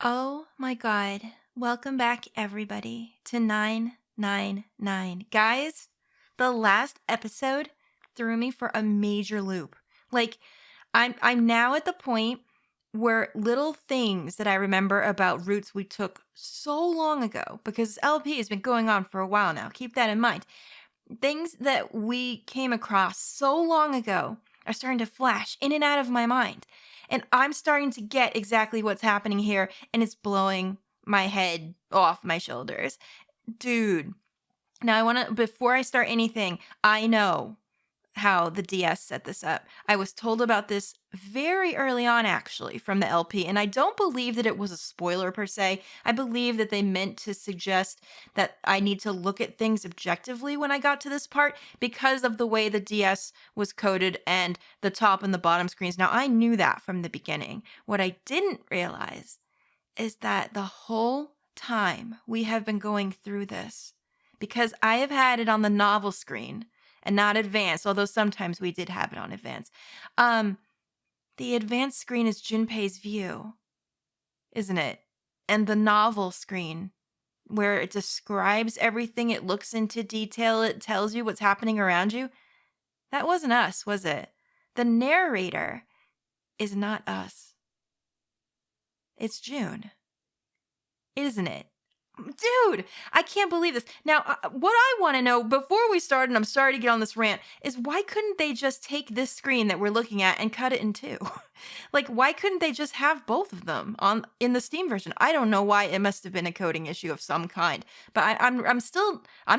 Oh my God. Welcome back, everybody, to 999. Guys, the last episode threw me for a major loop. Like, I'm now at the point where little things that I remember about routes we took so long ago, because LP has been going on for a while now. Keep that in mind. Things that we came across so long ago are starting to flash in and out of my mind. And I'm starting to get exactly what's happening here, and it's blowing my head off my shoulders. Dude, now I want to, before I start anything, I know how the DS set this up. I was told about this very early on, actually, from the LP, and I don't believe that it was a spoiler per se. I believe that they meant to suggest that I need to look at things objectively when I got to this part because of the way the DS was coded and the top and the bottom screens. Now, I knew that from the beginning. What I didn't realize is that the whole time we have been going through this, because I have had it on the novel screen and not advanced, although sometimes we did have it on advanced. The advanced screen is Junpei's view, isn't it? And the novel screen, where it describes everything, it looks into detail, it tells you what's happening around you. That wasn't us, was it? The narrator is not us. It's June, isn't it? Dude, I can't believe this. Now, what I want to know before we start, and I'm sorry to get on this rant, is why couldn't they just take this screen that we're looking at and cut it in two? Like, why couldn't they just have both of them on in the Steam version? I don't know why. It must have been a coding issue of some kind. But I'm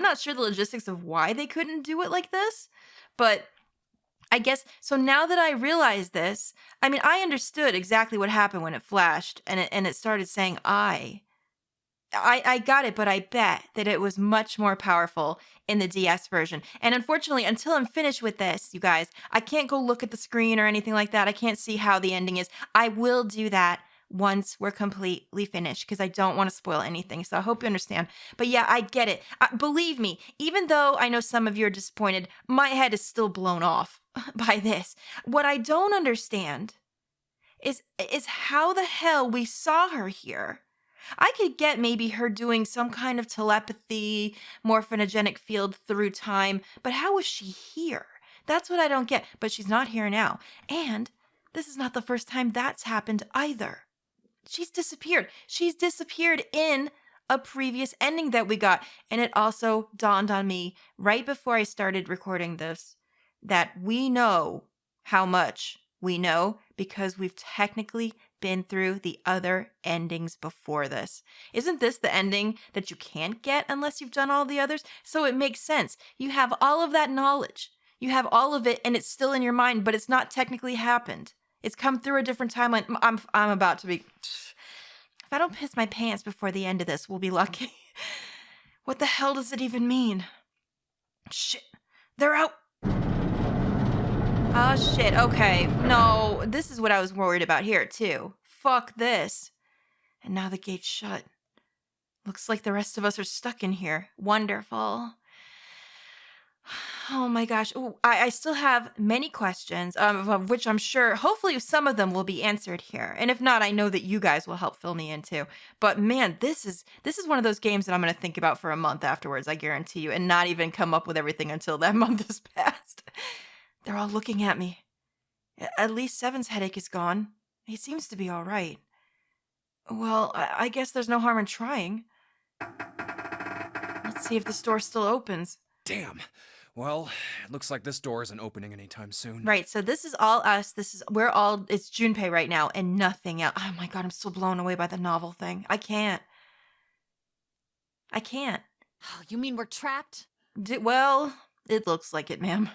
not sure the logistics of why they couldn't do it like this. But I guess so. Now that I realize this, I mean, I understood exactly what happened when it flashed and it started saying I got it, but I bet that it was much more powerful in the DS version. And unfortunately, until I'm finished with this, you guys, I can't go look at the screen or anything like that. I can't see how the ending is. I will do that once we're completely finished because I don't want to spoil anything. So I hope you understand. But yeah, I get it. Believe me, even though I know some of you are disappointed, my head is still blown off by this. What I don't understand is how the hell we saw her here. I could get maybe her doing some kind of telepathy, morphinogenic field through time, but how was she here? That's what I don't get. But she's not here now. And this is not the first time that's happened either. She's disappeared. She's disappeared in a previous ending that we got. And it also dawned on me right before I started recording this that we know how much we know because we've technically been through the other endings before this. Isn't this the ending that you can't get unless you've done all the others? So it makes sense. You have all of that knowledge. You have all of it and it's still in your mind, but it's not technically happened. It's come through a different timeline. I'm about to be... If I don't piss my pants before the end of this, we'll be lucky. What the hell does it even mean? Shit. They're out. Oh, shit. Okay. No, this is what I was worried about here, too. Fuck this. And now the gate's shut. Looks like the rest of us are stuck in here. Wonderful. Oh my gosh. Ooh, I still have many questions, of which I'm sure, hopefully, some of them will be answered here. And if not, I know that you guys will help fill me in too. But man, this is one of those games that I'm going to think about for a month afterwards, I guarantee you, and not even come up with everything until that month has passed. They're all looking at me. At least Seven's headache is gone. He seems to be all right. Well, I guess there's no harm in trying. Let's see if this door still opens. Damn. Well, it looks like this door isn't opening anytime soon. Right, so this is all us. It's Junpei right now and nothing else. Oh my god, I'm still blown away by the novel thing. I can't. Oh, you mean we're trapped? Well, it looks like it, ma'am.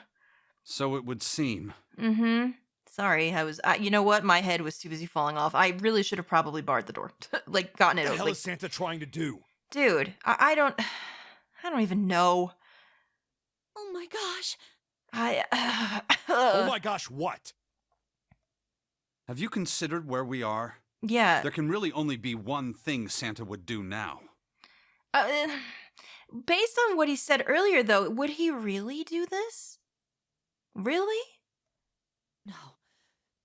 So it would seem. Mm-hmm. Sorry, you know what? My head was too busy falling off. I really should have probably barred the door. Like, gotten it What the over. hell Like, is Santa trying to do? dude, I don't even know. Oh my gosh. Oh my gosh, what? Have you considered where we are? Yeah. There can really only be one thing Santa would do now. Based on what he said earlier, though, would he really do this? Really? No.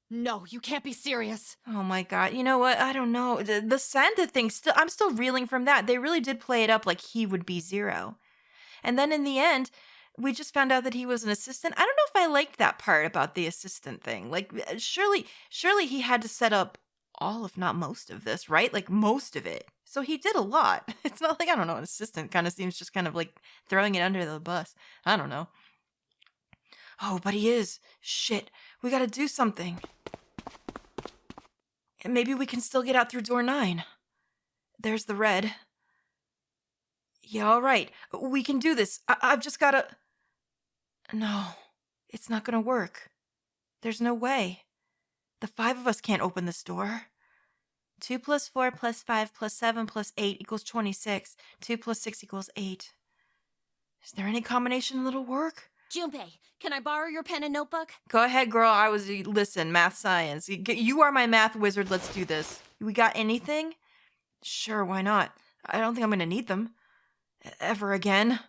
No, you can't be serious. Oh my god. You know what? I don't know. The Santa thing I'm still reeling from that. They really did play it up like he would be 0. And then in the end, we just found out that he was an assistant. I don't know if I liked that part about the assistant thing. Like surely he had to set up all if not most of this, right? Like most of it. So he did a lot. It's not like, I don't know, an assistant kind of seems just kind of like throwing it under the bus. I don't know. Oh, but he is. Shit. We got to do something. And maybe we can still get out through door 9. There's the red. Yeah, all right. We can do this. I've just got to... No, it's not going to work. There's no way. The 5 of us can't open this door. 2 plus 4 plus 5 plus 7 plus 8 equals 26. 2 plus 6 equals 8. Is there any combination that'll work? Junpei, can I borrow your pen and notebook? Go ahead, girl. Listen, math science. You are my math wizard. Let's do this. We got anything? Sure, why not? I don't think I'm going to need them. Ever again.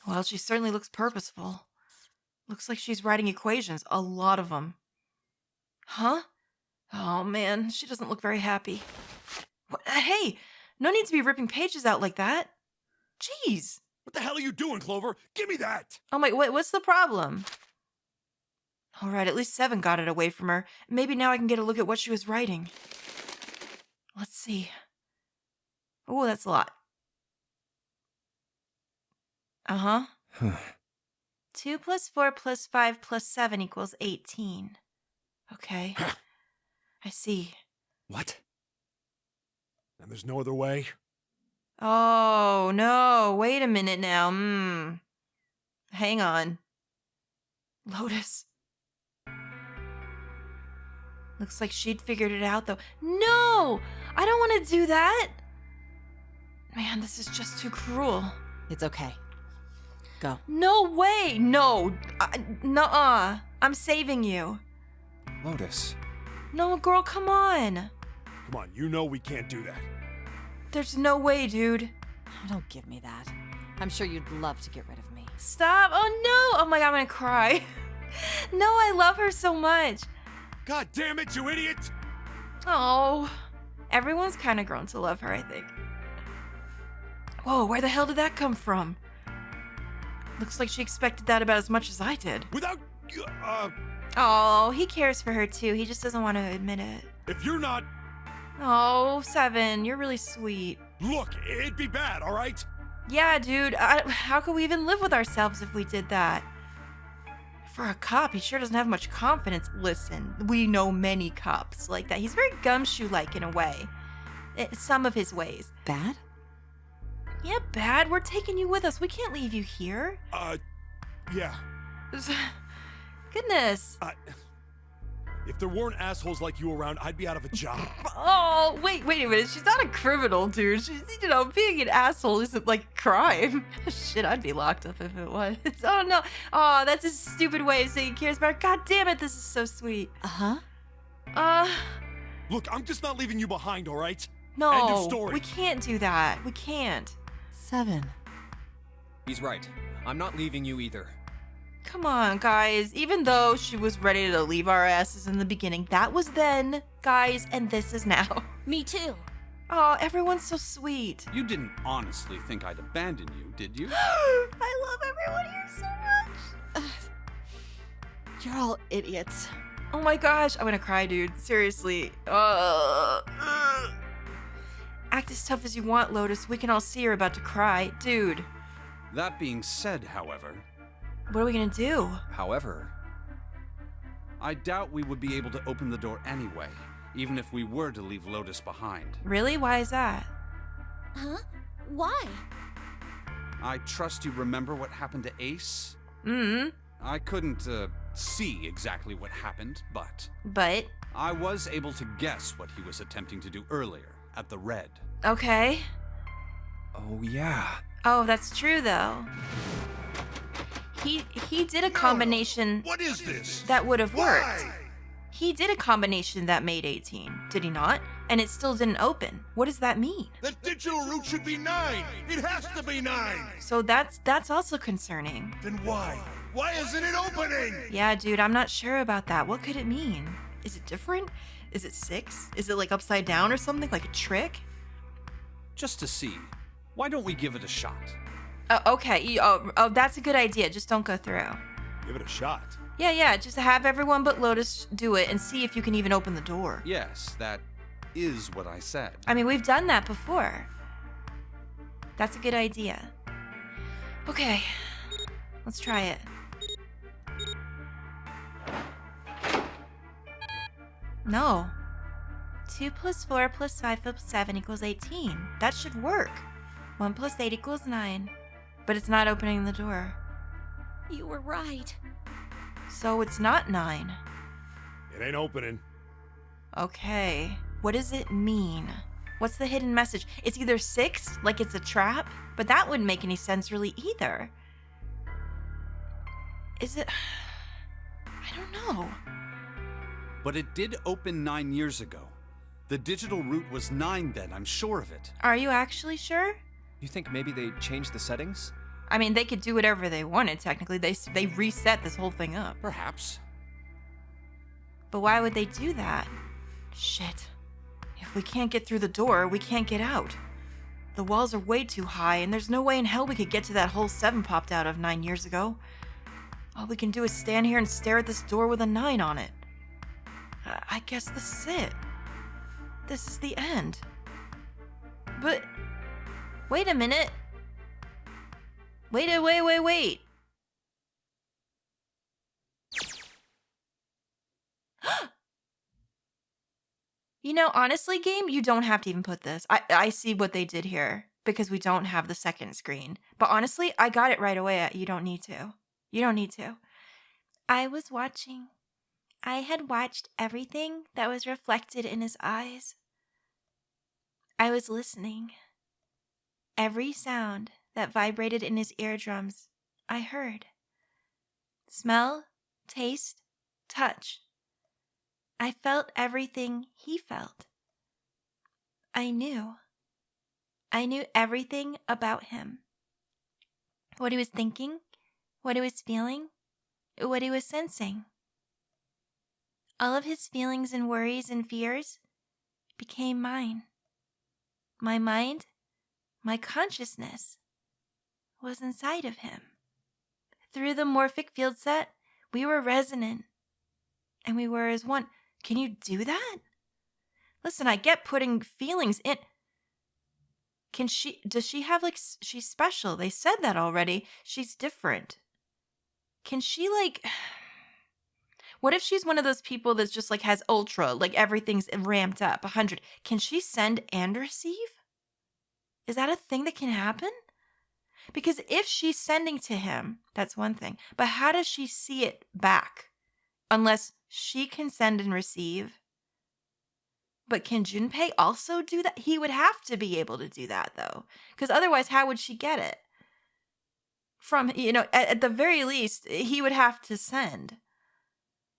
Well, she certainly looks purposeful. Looks like she's writing equations. A lot of them. Huh? Oh, man. She doesn't look very happy. Hey! No need to be ripping pages out like that. Jeez. What the hell are you doing, Clover? Give me that! Oh my, what's the problem? All right, at least 7 got it away from her. Maybe now I can get a look at what she was writing. Let's see. Oh, that's a lot. Uh-huh. 2 plus 4 plus 5 plus 7 equals 18. Okay. I see. What? And there's no other way? Oh, no. Wait a minute now. Hang on. Lotus. Looks like she'd figured it out, though. No! I don't want to do that! Man, this is just too cruel. It's okay. Go. No way! No! Nuh-uh. I'm saving you. Lotus. No, girl, come on. Come on, you know we can't do that. There's no way, dude. Oh, don't give me that. I'm sure you'd love to get rid of me. Stop. Oh, no. Oh, my God, I'm gonna cry. No, I love her so much. God damn it, you idiot! Oh. Everyone's kind of grown to love her, I think. Whoa, where the hell did that come from? Looks like she expected that about as much as I did. Without, Oh, he cares for her too. He just doesn't want to admit it. if you're not... Oh, 7, you're really sweet. Look, it'd be bad, all right? Yeah, dude. How could we even live with ourselves if we did that? For a cop, he sure doesn't have much confidence. Listen, we know many cops like that. He's very gumshoe-like in a way. Some of his ways. Bad? Yeah, bad. We're taking you with us. We can't leave you here. Yeah. Goodness. If there weren't assholes like you around, I'd be out of a job. Oh, wait a minute. She's not a criminal, dude. She's, being an asshole isn't like a crime. Shit, I'd be locked up if it was. Oh, no. Oh, that's a stupid way of saying he cares about her. God damn it, this is so sweet. Uh-huh. Look, I'm just not leaving you behind, all right? No. End of story. We can't do that. We can't. 7. He's right. I'm not leaving you either. Come on, guys. Even though she was ready to leave our asses in the beginning, that was then, guys, and this is now. Me too. Oh, everyone's so sweet. You didn't honestly think I'd abandon you, did you? I love everyone here so much. You're all idiots. Oh my gosh, I'm gonna cry, dude. Seriously. Act as tough as you want, Lotus. We can all see you're about to cry. Dude, That being said, however, what are we gonna do? However, I doubt we would be able to open the door anyway, even if we were to leave Lotus behind. Really? Why is that? Huh? Why? I trust you remember what happened to Ace? Mm-hmm. I couldn't, see exactly what happened, but But, I was able to guess what he was attempting to do earlier at the Red. okay. oh yeah. Oh, that's true, though. He did a combination What is this? that would have worked. Why? He did a combination that made 18, did he not? And it still didn't open. What does that mean? The digital root should be 9. It has to be 9. So that's also concerning. Then why? Why isn't it opening? Yeah, dude, I'm not sure about that. What could it mean? Is it different? Is it 6? Is it like upside down or something? Like a trick? Just to see. Why don't we give it a shot? Okay. Oh, that's a good idea. Just don't go through. Give it a shot. Yeah. Just have everyone but Lotus do it and see if you can even open the door. Yes, that is what I said. I mean, we've done that before. That's a good idea. Okay. Let's try it. No. 2 + 4 + 5 + 7 = 18. That should work. 1 + 8 = 9. But it's not opening the door. You were right. So it's not 9. It ain't opening. Okay. What does it mean? What's the hidden message? It's either 6, like it's a trap, but that wouldn't make any sense really either. Is it... I don't know. But it did open 9 years ago. The digital root was 9 then, I'm sure of it. Are you actually sure? You think maybe they changed the settings? I mean, they could do whatever they wanted, technically. They reset this whole thing up. Perhaps. But why would they do that? Shit. If we can't get through the door, we can't get out. The walls are way too high, and there's no way in hell we could get to that hole 7 popped out of 9 years ago. All we can do is stand here and stare at this door with a 9 on it. I guess this is it. This is the end. But... wait a minute. Wait. You know, honestly, game, you don't have to even put this. I see what they did here because we don't have the second screen. But honestly, I got it right away. You don't need to. You don't need to. I was watching. I had watched everything that was reflected in his eyes. I was listening. Every sound that vibrated in his eardrums, I heard. Smell, taste, touch. I felt everything he felt. I knew. I knew everything about him. What he was thinking, what he was feeling, what he was sensing. All of his feelings and worries and fears became mine. My mind, my consciousness, was inside of him. Through the morphic field set, we were resonant, and we were as one. Can you do that? Listen, I get putting feelings in. Does she have, like, she's special. They said that already. She's different. Can she, like, what if she's one of those people that's just, like, has ultra, like, everything's ramped up, 100. Can she send and receive? Is that a thing that can happen? Because if she's sending to him, that's one thing. But how does she see it back? Unless she can send and receive. But can Junpei also do that? He would have to be able to do that, though. Because otherwise, how would she get it? From, you know, at the very least, he would have to send.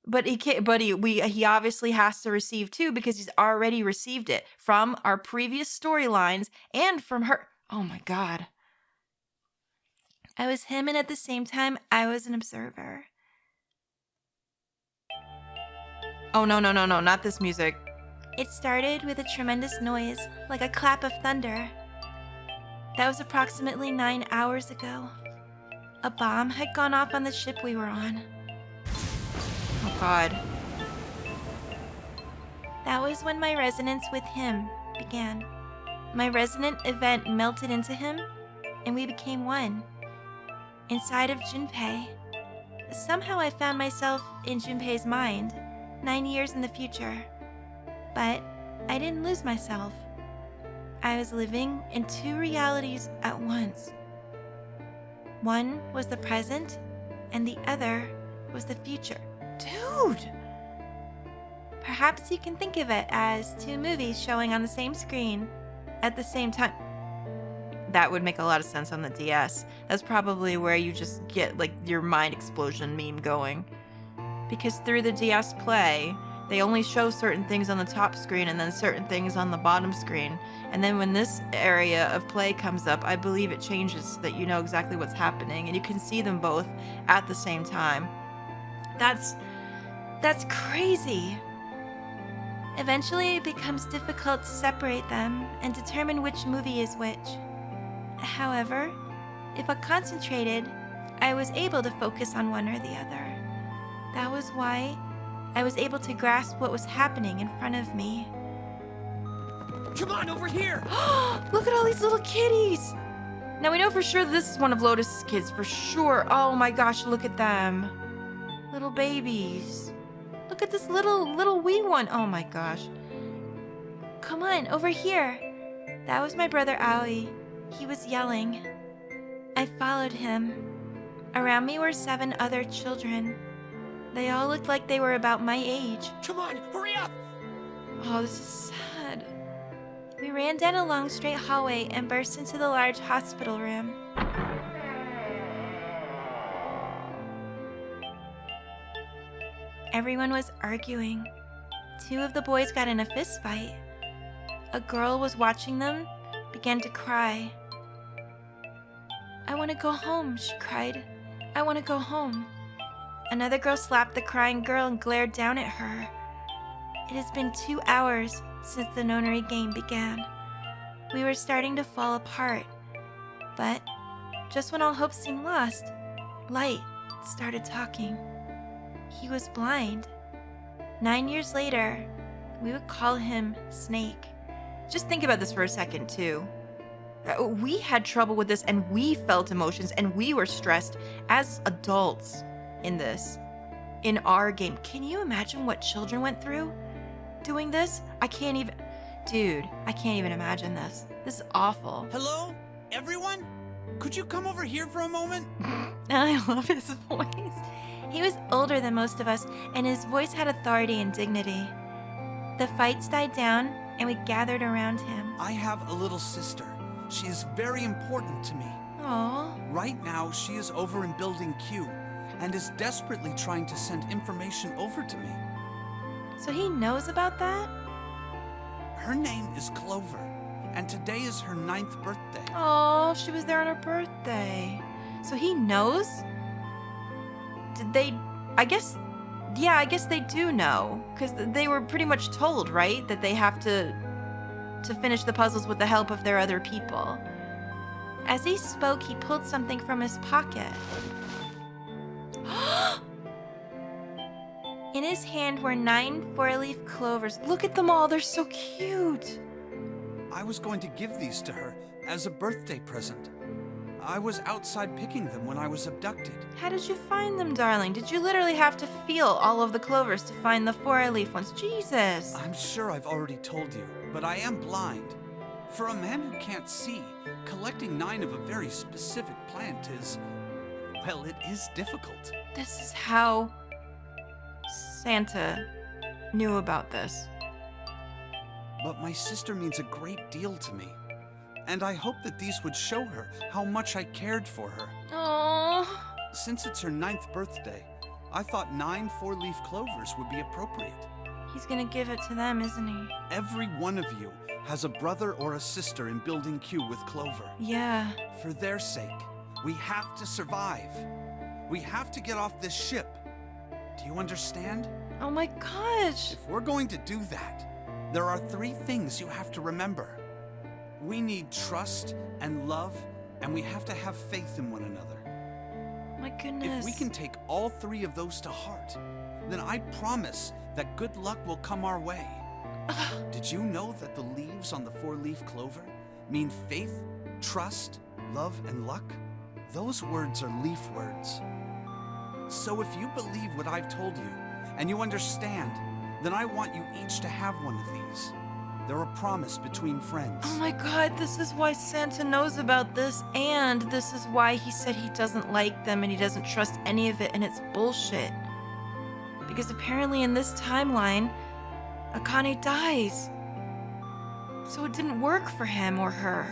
But he can't, he obviously has to receive too, because he's already received it from our previous storylines and from her. Oh my God. I was him, and at the same time, I was an observer. Oh, no, not this music. It started with a tremendous noise, like a clap of thunder. That was approximately 9 hours ago. A bomb had gone off on the ship we were on. Oh, God. That was when my resonance with him began. My resonant event melted into him, and we became one. Inside of Junpei. Somehow I found myself in Junpei's mind, 9 years in the future. But I didn't lose myself. I was living in 2 realities at once. One was the present, and the other was the future. Dude! Perhaps you can think of it as 2 movies showing on the same screen at the same time. That would make a lot of sense on the DS. That's probably where you just get, like, your mind explosion meme going. Because through the DS Play, They only show certain things on the top screen and then certain things on the bottom screen. And then when this area of play comes up, I believe it changes so that you know exactly what's happening and you can see them both at the same time. That's crazy. Eventually, it becomes difficult to separate them and determine which movie is which. However, if I concentrated, I was able to focus on one or the other. That was why I was able to grasp what was happening in front of me. Come on, over here! Look at all these little kitties! Now we know for sure this is one of Lotus's kids, for sure. Oh my gosh, look at them. Little babies. Look at this little wee one. Oh my gosh. Come on, over here. That was my brother Aoi. He was yelling. I followed him. Around me were 7 other children. They all looked like they were about my age. Come on, hurry up! Oh, this is sad. We ran down a long straight hallway and burst into the large hospital room. Everyone was arguing. 2 of the boys got in a fist fight. A girl was watching them, began to cry. I want to go home, she cried. I want to go home. Another girl slapped the crying girl and glared down at her. It has been 2 hours since the nonary game began. We were starting to fall apart. But just when all hope seemed lost, Light started talking. He was blind. 9 years later, we would call him Snake. Just think about this for a second, too. We had trouble with this and we felt emotions and we were stressed as adults in this, in our game. Can you imagine what children went through doing this? I can't even imagine this. This is awful. Hello, everyone? Could you come over here for a moment? I love his voice. He was older than most of us, and his voice had authority and dignity. The fights died down, and we gathered around him. I have a little sister. She is very important to me. Aww. Right now, she is over in Building Q, and is desperately trying to send information over to me. So he knows about that? Her name is Clover, and today is her 9th birthday. Oh, she was there on her birthday. So he knows? Did they... I guess they do know. Because they were pretty much told, right? That they have to finish the puzzles with the help of their other people. As he spoke, he pulled something from his pocket. In his hand were 9 four-leaf clovers. Look at them all, they're so cute. I was going to give these to her as a birthday present. I was outside picking them when I was abducted. How did you find them, darling? Did you literally have to feel all of the clovers to find the four-leaf ones? Jesus. I'm sure I've already told you, but I am blind. For a man who can't see, collecting 9 of a very specific plant is, well, it is difficult. This is how Santa knew about this. But my sister means a great deal to me. And I hope that these would show her how much I cared for her. Aww. Since it's her 9th birthday, I thought 9 four-leaf clovers would be appropriate. He's gonna give it to them, isn't he? Every one of you has a brother or a sister in Building Q with Clover. Yeah. For their sake, we have to survive. We have to get off this ship. Do you understand? Oh my gosh. If we're going to do that, there are 3 things you have to remember. We need trust and love, and we have to have faith in one another. My goodness. If we can take all 3 of those to heart, then I promise that good luck will come our way. Did you know that the leaves on the four-leaf clover mean faith, trust, love, and luck? Those words are leaf words. So if you believe what I've told you, and you understand, then I want you each to have one of these. They're a promise between friends. Oh my god, this is why Santa knows about this, and this is why he said he doesn't like them and he doesn't trust any of it, and it's bullshit. Because apparently in this timeline, Akane dies. So it didn't work for him or her.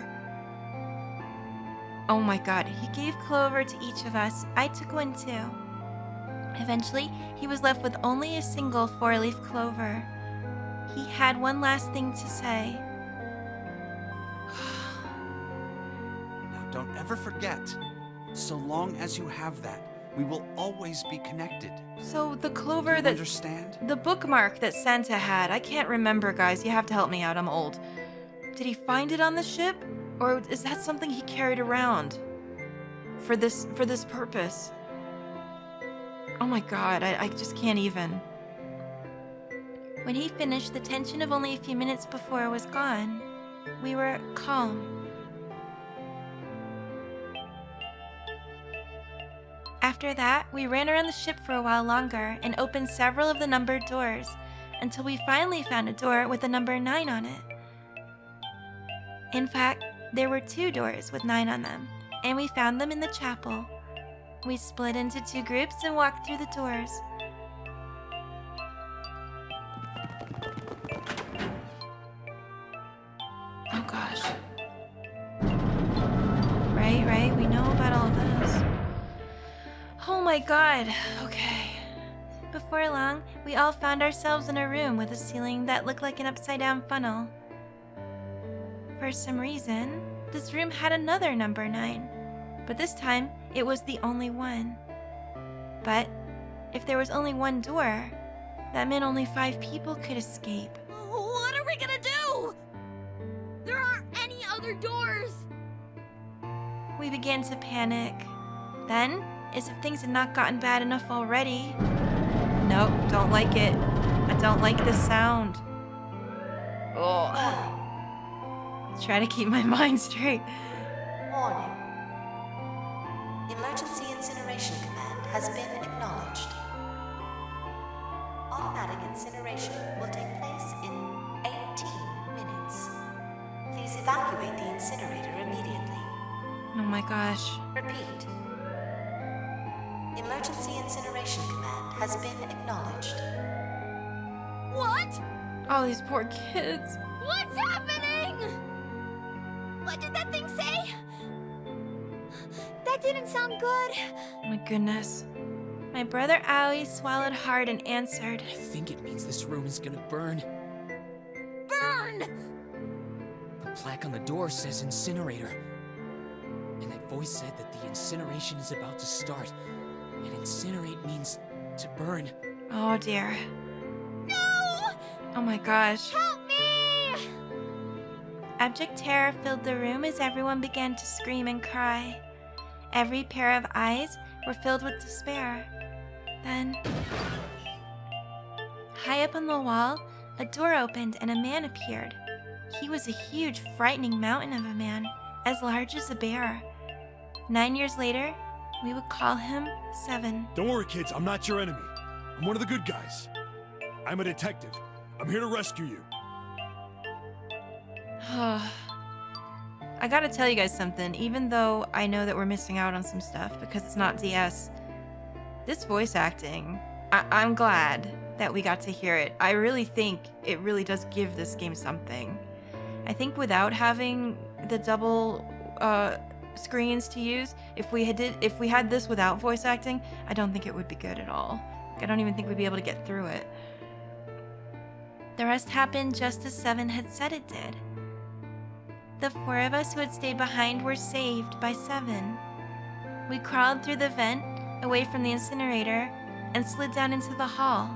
Oh my god, he gave Clover to each of us. I took one too. Eventually, he was left with only a single four-leaf clover. He had one last thing to say. Now, don't ever forget, so long as you have that, we will always be connected. So the Do clover you that... understand? The bookmark that Santa had, I can't remember, guys. You have to help me out, I'm old. Did he find it on the ship? Or is that something he carried around? For this purpose? Oh my god, I just can't even. When he finished, the tension of only a few minutes before was gone. We were calm. After that, we ran around the ship for a while longer and opened several of the numbered doors until we finally found a door with the number 9 on it. In fact, there were 2 doors with 9 on them, and we found them in the chapel. We split into 2 groups and walked through the doors. Oh gosh. Right, we know about all those. Oh my god, okay. Before long, we all found ourselves in a room with a ceiling that looked like an upside-down funnel. For some reason, this room had another number 9, but this time it was the only one. But if there was only one door, that meant only 5 people could escape. What are we gonna do? There aren't any other doors. We began to panic. Then, as if things had not gotten bad enough already. Nope, don't like it. I don't like this sound. Oh. Try to keep my mind straight. Warning. Emergency incineration command has been acknowledged. Automatic incineration will take place in 18 minutes. Please evacuate the incinerator immediately. Oh my gosh. Repeat. Emergency incineration command has been acknowledged. What? All these poor kids. What's happening? What did that thing say? That didn't sound good. Oh my goodness. My brother Aoi swallowed hard and answered. I think it means this room is gonna burn. Burn! The plaque on the door says incinerator. And that voice said that the incineration is about to start. And incinerate means to burn. Oh dear. No! Oh my gosh. Help me! Abject terror filled the room as everyone began to scream and cry. Every pair of eyes were filled with despair. Then, high up on the wall, a door opened and a man appeared. He was a huge, frightening mountain of a man, as large as a bear. 9 years later, we would call him 7. Don't worry, kids. I'm not your enemy. I'm one of the good guys. I'm a detective. I'm here to rescue you. I gotta tell you guys something, even though I know that we're missing out on some stuff because it's not DS. This voice acting, I'm glad that we got to hear it. I really think it really does give this game something. I think without having the double screens to use, if we had this without voice acting, I don't think it would be good at all. I don't even think we'd be able to get through it. The rest happened just as 7 had said it did. The 4 of us who had stayed behind were saved by 7. We crawled through the vent, away from the incinerator, and slid down into the hall.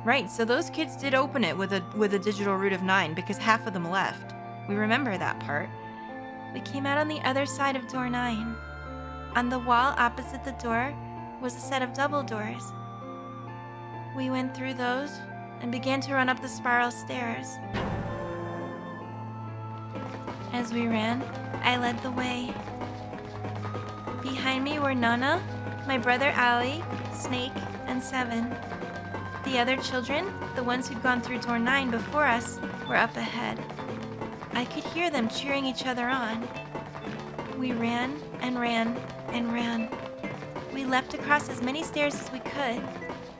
Right, so those kids did open it with a digital root of 9 because half of them left. We remember that part. We came out on the other side of door 9. On the wall opposite the door was a set of double doors. We went through those and began to run up the spiral stairs. As we ran, I led the way. Behind me were Nana, my brother Aoi, Snake, and 7. The other children, the ones who'd gone through door 9 before us, were up ahead. I could hear them cheering each other on. We ran and ran and ran. We leapt across as many stairs as we could,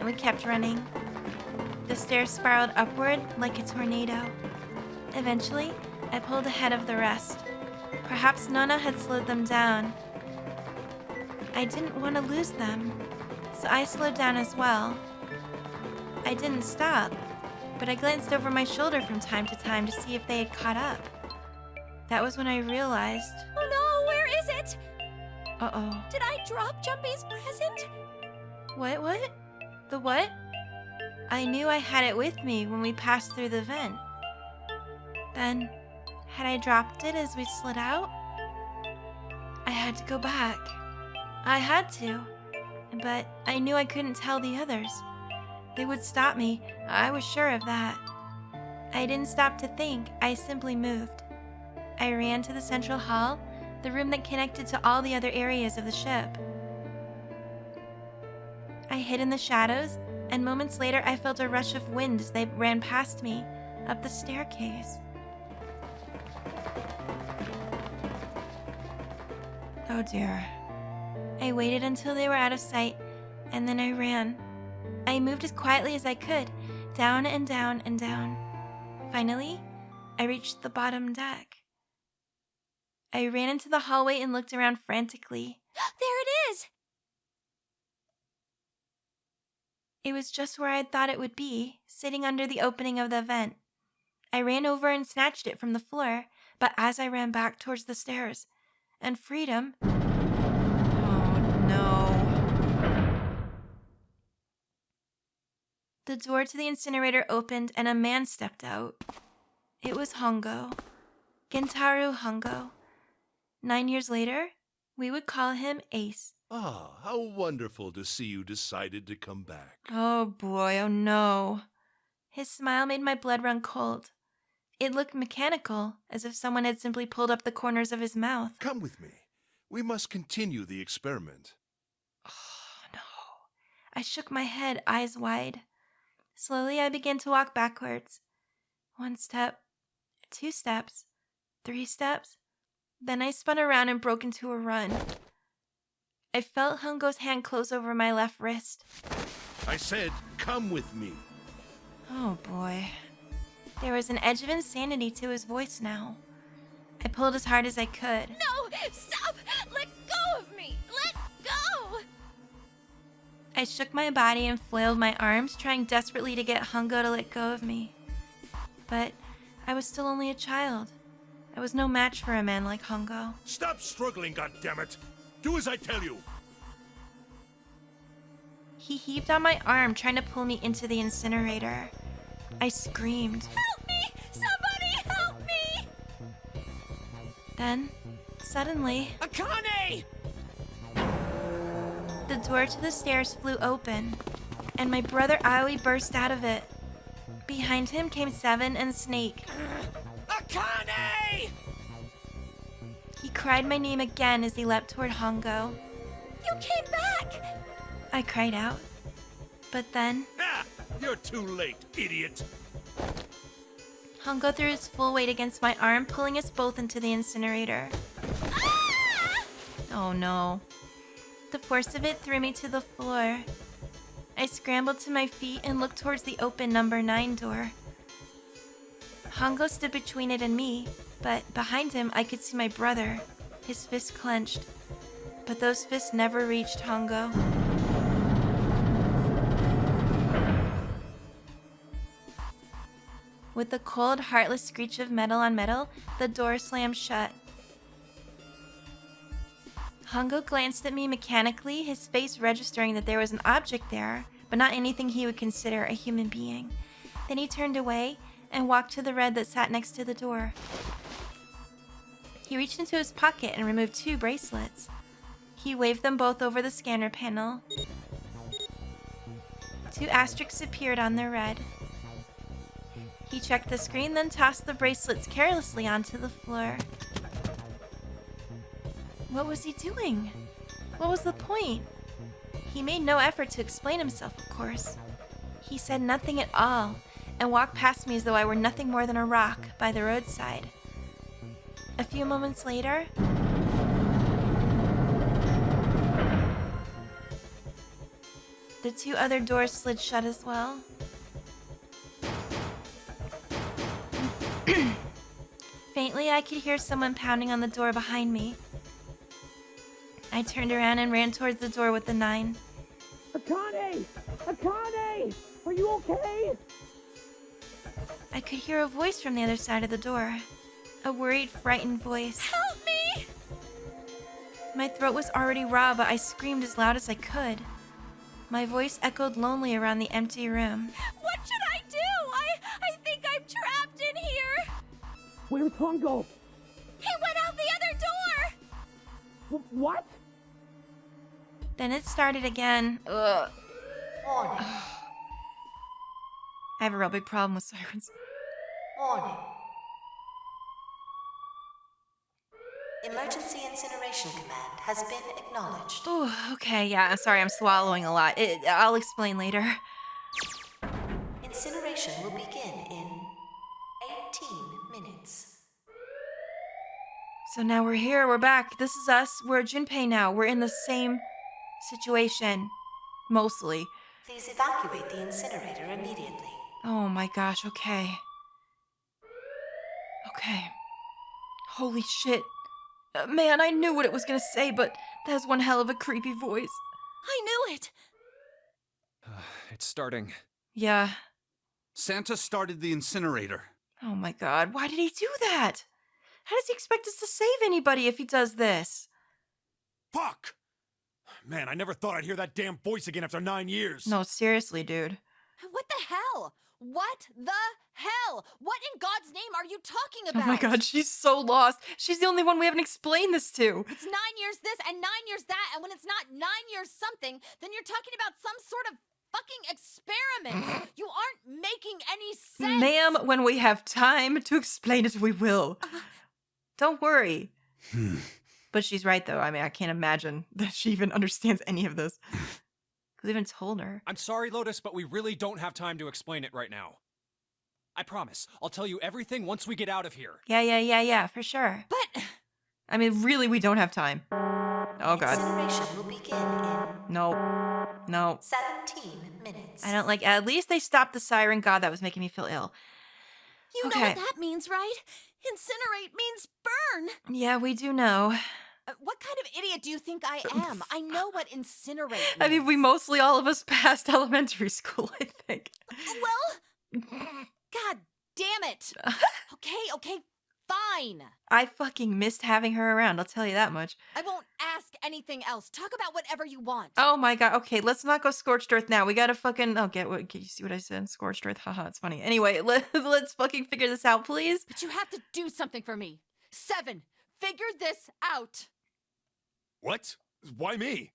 and we kept running. The stairs spiraled upward like a tornado. Eventually, I pulled ahead of the rest. Perhaps Nana had slowed them down. I didn't want to lose them, so I slowed down as well. I didn't stop, but I glanced over my shoulder from time to time to see if they had caught up. That was when I realized... Oh no, where is it? Uh-oh. Did I drop Jumpy's present? What? The what? I knew I had it with me when we passed through the vent. Then, had I dropped it as we slid out? I had to go back. I had to. But I knew I couldn't tell the others. They would stop me, I was sure of that. I didn't stop to think, I simply moved. I ran to the central hall, the room that connected to all the other areas of the ship. I hid in the shadows, and moments later I felt a rush of wind as they ran past me, up the staircase. Oh dear. I waited until they were out of sight, and then I ran. I moved as quietly as I could, down and down and down. Finally, I reached the bottom deck. I ran into the hallway and looked around frantically. There it is! It was just where I had thought it would be, sitting under the opening of the vent. I ran over and snatched it from the floor, but as I ran back towards the stairs, and freedom... Oh no. The door to the incinerator opened and a man stepped out. It was Hongo. Gentaro Hongo. 9 years later, we would call him Ace. Ah, how wonderful to see you decided to come back. Oh boy, oh no. His smile made my blood run cold. It looked mechanical, as if someone had simply pulled up the corners of his mouth. Come with me. We must continue the experiment. Oh no. I shook my head, eyes wide. Slowly I began to walk backwards. 1 step, 2 steps, 3 steps. Then I spun around and broke into a run. I felt Hongo's hand close over my left wrist. I said, come with me. Oh boy. There was an edge of insanity to his voice now. I pulled as hard as I could. No! Stop! Let go of me! Let go! I shook my body and flailed my arms, trying desperately to get Hongo to let go of me. But I was still only a child. I was no match for a man like Hongo. Stop struggling, goddammit! Do as I tell you! He heaved on my arm, trying to pull me into the incinerator. I screamed. Help me! Somebody help me! Then, suddenly, Akane! the door to the stairs flew open, and my brother Aoi burst out of it. Behind him came Seven and Snake. Akane! He cried my name again as he leapt toward Hongo. You came back! I cried out. But then, Ah! You're too late, idiot! Hongo threw his full weight against my arm, pulling us both into the incinerator. Ah! Oh no. The force of it threw me to the floor. I scrambled to my feet and looked towards the open number 9 door. Hongo stood between it and me, but behind him I could see my brother, his fists clenched. But those fists never reached Hongo. With the cold, heartless screech of metal on metal, the door slammed shut. Hongo glanced at me mechanically, his face registering that there was an object there, but not anything he would consider a human being. Then he turned away and walked to the red that sat next to the door. He reached into his pocket and removed 2 bracelets. He waved them both over the scanner panel. 2 asterisks appeared on the red. He checked the screen, then tossed the bracelets carelessly onto the floor. What was he doing? What was the point? He made no effort to explain himself, of course. He said nothing at all, and walked past me as though I were nothing more than a rock by the roadside. A few moments later, the 2 other doors slid shut as well. Faintly, I could hear someone pounding on the door behind me. I turned around and ran towards the door with the 9. Akane! Akane! Are you okay? I could hear a voice from the other side of the door. A worried, frightened voice. Help me! My throat was already raw, but I screamed as loud as I could. My voice echoed lonely around the empty room. What should I do? I think I'm trapped in here. Where's Hongo? He went out the other door. What? Then it started again. Ugh. Warning. I have a real big problem with sirens. Warning. Emergency incineration command has been acknowledged. Oh, okay, yeah, sorry, I'm swallowing a lot. I'll explain later. Incineration will begin in 18 minutes. So now we're here, we're back. This is us. We're Junpei now. We're in the same situation. Mostly. Please evacuate the incinerator immediately. Oh my gosh, okay. Okay. Holy shit. Man, I knew what it was gonna say, but that was one hell of a creepy voice. I knew it. It's starting. Yeah. Santa started the incinerator. Oh my god, why did he do that? How does he expect us to save anybody if he does this? Fuck! Man, I never thought I'd hear that damn voice again after 9 years. No, seriously, dude. What the hell? What the hell? What in God's name are you talking about? Oh my god, she's so lost. She's the only one we haven't explained this to. It's 9 years this and 9 years that, and when it's not 9 years something, then you're talking about some sort of fucking experiment. You aren't making any sense. Ma'am, when we have time to explain it, we will. Don't worry. But she's right, though. I mean, I can't imagine that she even understands any of this. Because I even told her. I'm sorry, Lotus, but we really don't have time to explain it right now. I promise. I'll tell you everything once we get out of here. Yeah, for sure. But I mean, really, we don't have time. Oh, God. Incineration will begin in No. 17 minutes. I don't like. At least they stopped the siren. God, that was making me feel ill. You know what that means, right? Incinerate means burn. Yeah, we do know. What kind of idiot do you think I am? I know what incinerate means. I mean, we mostly all of us passed elementary school, I think. Well, God damn it. Okay, fine. I fucking missed having her around, I'll tell you that much. I won't ask anything else. Talk about whatever you want. Oh my god, okay, let's not go scorched earth now. We gotta fucking, you see what I said? Scorched earth, haha, it's funny. Anyway, let's fucking figure this out, please. But you have to do something for me. 7, figure this out. What? Why me?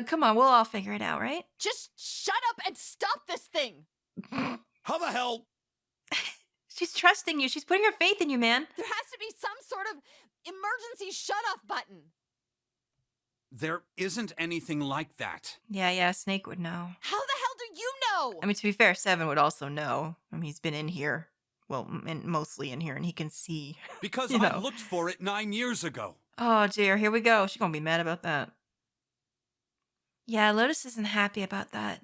Come on, we'll all figure it out, right? Just shut up and stop this thing. How the hell? She's trusting you. She's putting her faith in you, man. There has to be some sort of emergency shut-off button. There isn't anything like that. Yeah, Snake would know. How the hell do you know? I mean, to be fair, 7 would also know. I mean, he's been in here. Well, mostly in here, and he can see. Because You know. I looked for it 9 years ago. Oh, dear, here we go. She's gonna be mad about that. Yeah, Lotus isn't happy about that.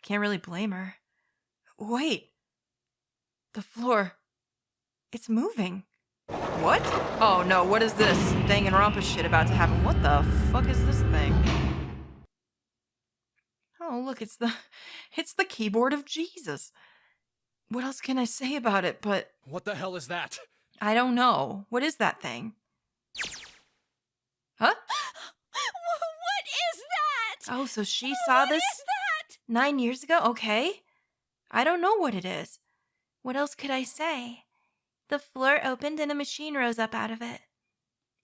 Can't really blame her. Wait. The floor. It's moving. What? Oh no, what is this? Danganronpa shit about to happen. What the fuck is this thing? Oh, look, it's the keyboard of Jesus. What else can I say about it but... What the hell is that? I don't know. What is that thing? Huh? What is that? Oh, so she saw this What is that? 9 years ago? Okay. I don't know what it is. What else could I say? The floor opened and a machine rose up out of it.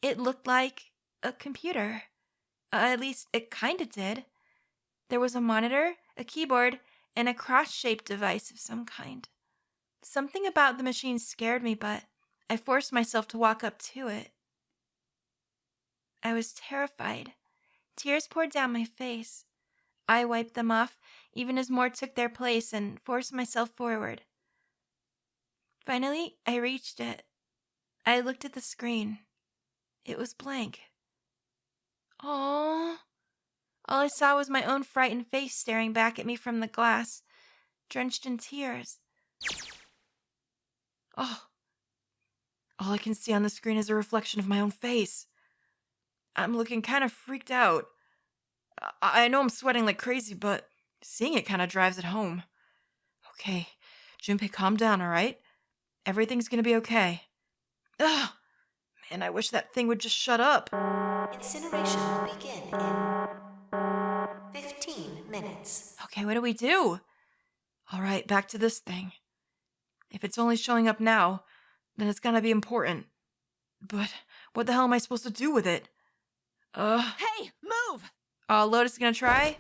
It looked like a computer. At least it kinda did. There was a monitor, a keyboard, and a cross-shaped device of some kind. Something about the machine scared me, but I forced myself to walk up to it. I was terrified. Tears poured down my face. I wiped them off, even as more took their place, and forced myself forward. Finally, I reached it. I looked at the screen. It was blank. Aww. All I saw was my own frightened face staring back at me from the glass, drenched in tears. Oh. All I can see on the screen is a reflection of my own face. I'm looking kind of freaked out. I know I'm sweating like crazy, but seeing it kind of drives it home. Okay, Junpei, calm down, all right? Everything's gonna be okay. Ugh! Man, I wish that thing would just shut up. Incineration will begin in 15 minutes. Okay, what do we do? All right, back to this thing. If it's only showing up now, then it's gonna be important. But what the hell am I supposed to do with it? Hey, move! Lotus is gonna try?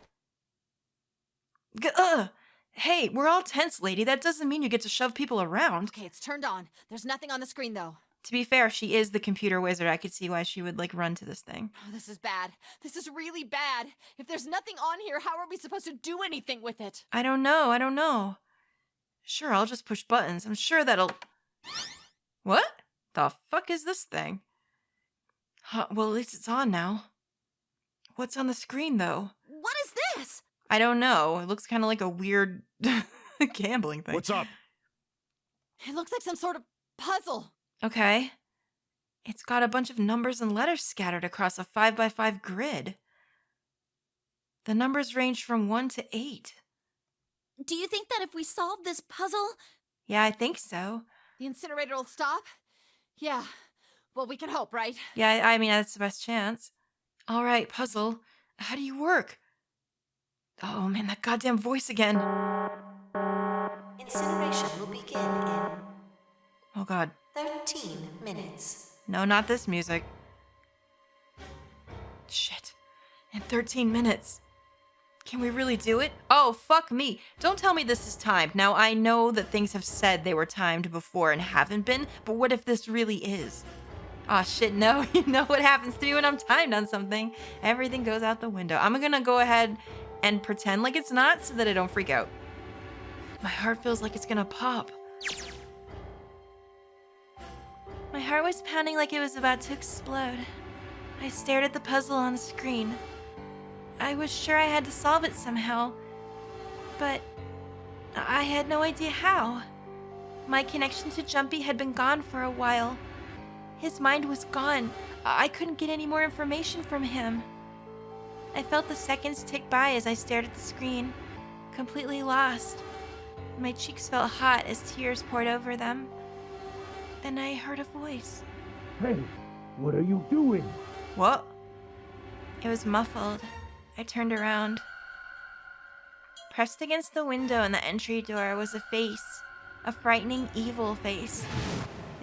Hey, we're all tense, lady. That doesn't mean you get to shove people around. Okay, it's turned on. There's nothing on the screen, though. To be fair, she is the computer wizard. I could see why she would, run to this thing. Oh, this is bad. This is really bad. If there's nothing on here, how are we supposed to do anything with it? I don't know. Sure, I'll just push buttons. I'm sure that'll... What? The fuck is this thing? Well, at least it's on now. What's on the screen, though? What is this? I don't know. It looks kind of like a weird gambling thing. What's up? It looks like some sort of puzzle. Okay. It's got a bunch of numbers and letters scattered across a 5x5 grid. The numbers range from 1 to 8. Do you think that if we solve this puzzle... Yeah, I think so. The incinerator will stop? Yeah. Well, we can hope, right? Yeah, I mean, that's the best chance. All right, puzzle. How do you work? Oh, man, that goddamn voice again. Incineration will begin in Oh, God. 13 minutes. No, not this music. Shit. In 13 minutes. Can we really do it? Oh, fuck me. Don't tell me this is timed. Now, I know that things have said they were timed before and haven't been, but what if this really is? Aw, shit, no. You know what happens to me when I'm timed on something. Everything goes out the window. I'm gonna go ahead and pretend like it's not so that I don't freak out. My heart feels like it's gonna pop. My heart was pounding like it was about to explode. I stared at the puzzle on the screen. I was sure I had to solve it somehow, but I had no idea how. My connection to Jumpy had been gone for a while. His mind was gone. I couldn't get any more information from him. I felt the seconds tick by as I stared at the screen, completely lost. My cheeks felt hot as tears poured over them. Then I heard a voice. Hey, what are you doing? What? It was muffled. I turned around. Pressed against the window in the entry door was a face. A frightening, evil face.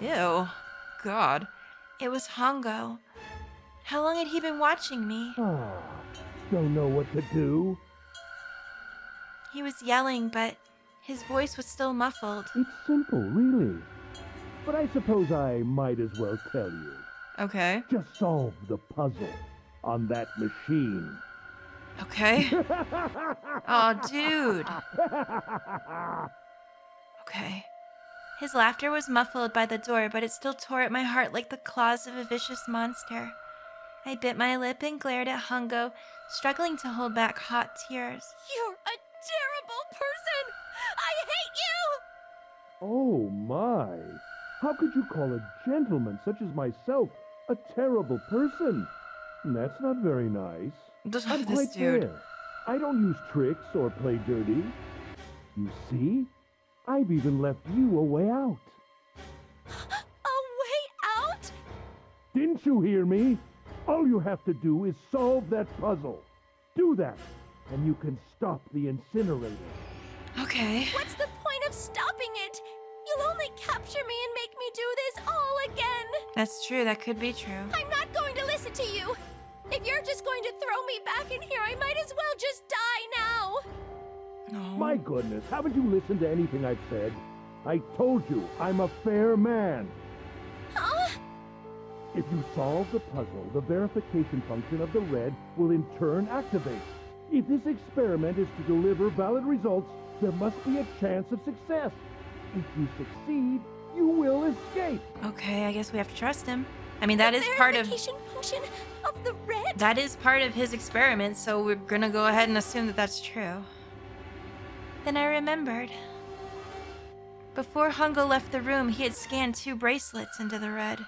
Ew. God. It was Hongo. How long had he been watching me? Don't know what to do. He was yelling, but his voice was still muffled. It's simple, really. But I suppose I might as well tell you. Okay. Just solve the puzzle on that machine. Okay. Oh, dude. Okay. His laughter was muffled by the door, but it still tore at my heart like the claws of a vicious monster. I bit my lip and glared at Hongo, struggling to hold back hot tears. You're a terrible person! I hate you! Oh my! How could you call a gentleman such as myself a terrible person? That's not very nice. I'm This quite dude. fair. I don't use tricks or play dirty. You see? I've even left you a way out. A way out? Didn't you hear me? All you have to do is solve that puzzle. Do that, and you can stop the incinerator. Okay. What's the point of stopping it? You'll only capture me and make me do this all again. That's true. That could be true. I'm not going to listen to you. If you're just going to throw me back in here, I might as well just die now. No. My goodness, haven't you listened to anything I've said? I told you, I'm a fair man. Huh? If you solve the puzzle, the verification function of the red will in turn activate. If this experiment is to deliver valid results, there must be a chance of success. If you succeed, you will escape. Okay, I guess we have to trust him. I mean, that is part of... Verification function of the red? That is part of his experiment, so we're gonna go ahead and assume that that's true. Then I remembered. Before Hongo left the room, he had scanned 2 bracelets into the red.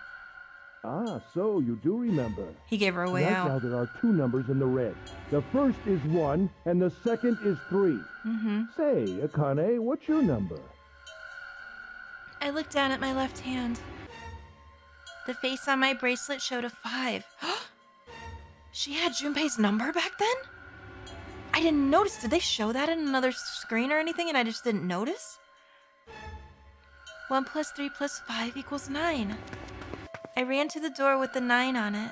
Ah, so you do remember. He gave her a way Right out. now there are 2 numbers in the red. The first is 1, and the second is 3. Mm-hmm. Say, Akane, what's your number? I looked down at my left hand. The face on my bracelet showed a 5. She had Junpei's number back then? I didn't notice. Did they show that in another screen or anything and I just didn't notice? 1 plus 3 plus 5 equals 9. I ran to the door with the 9 on it.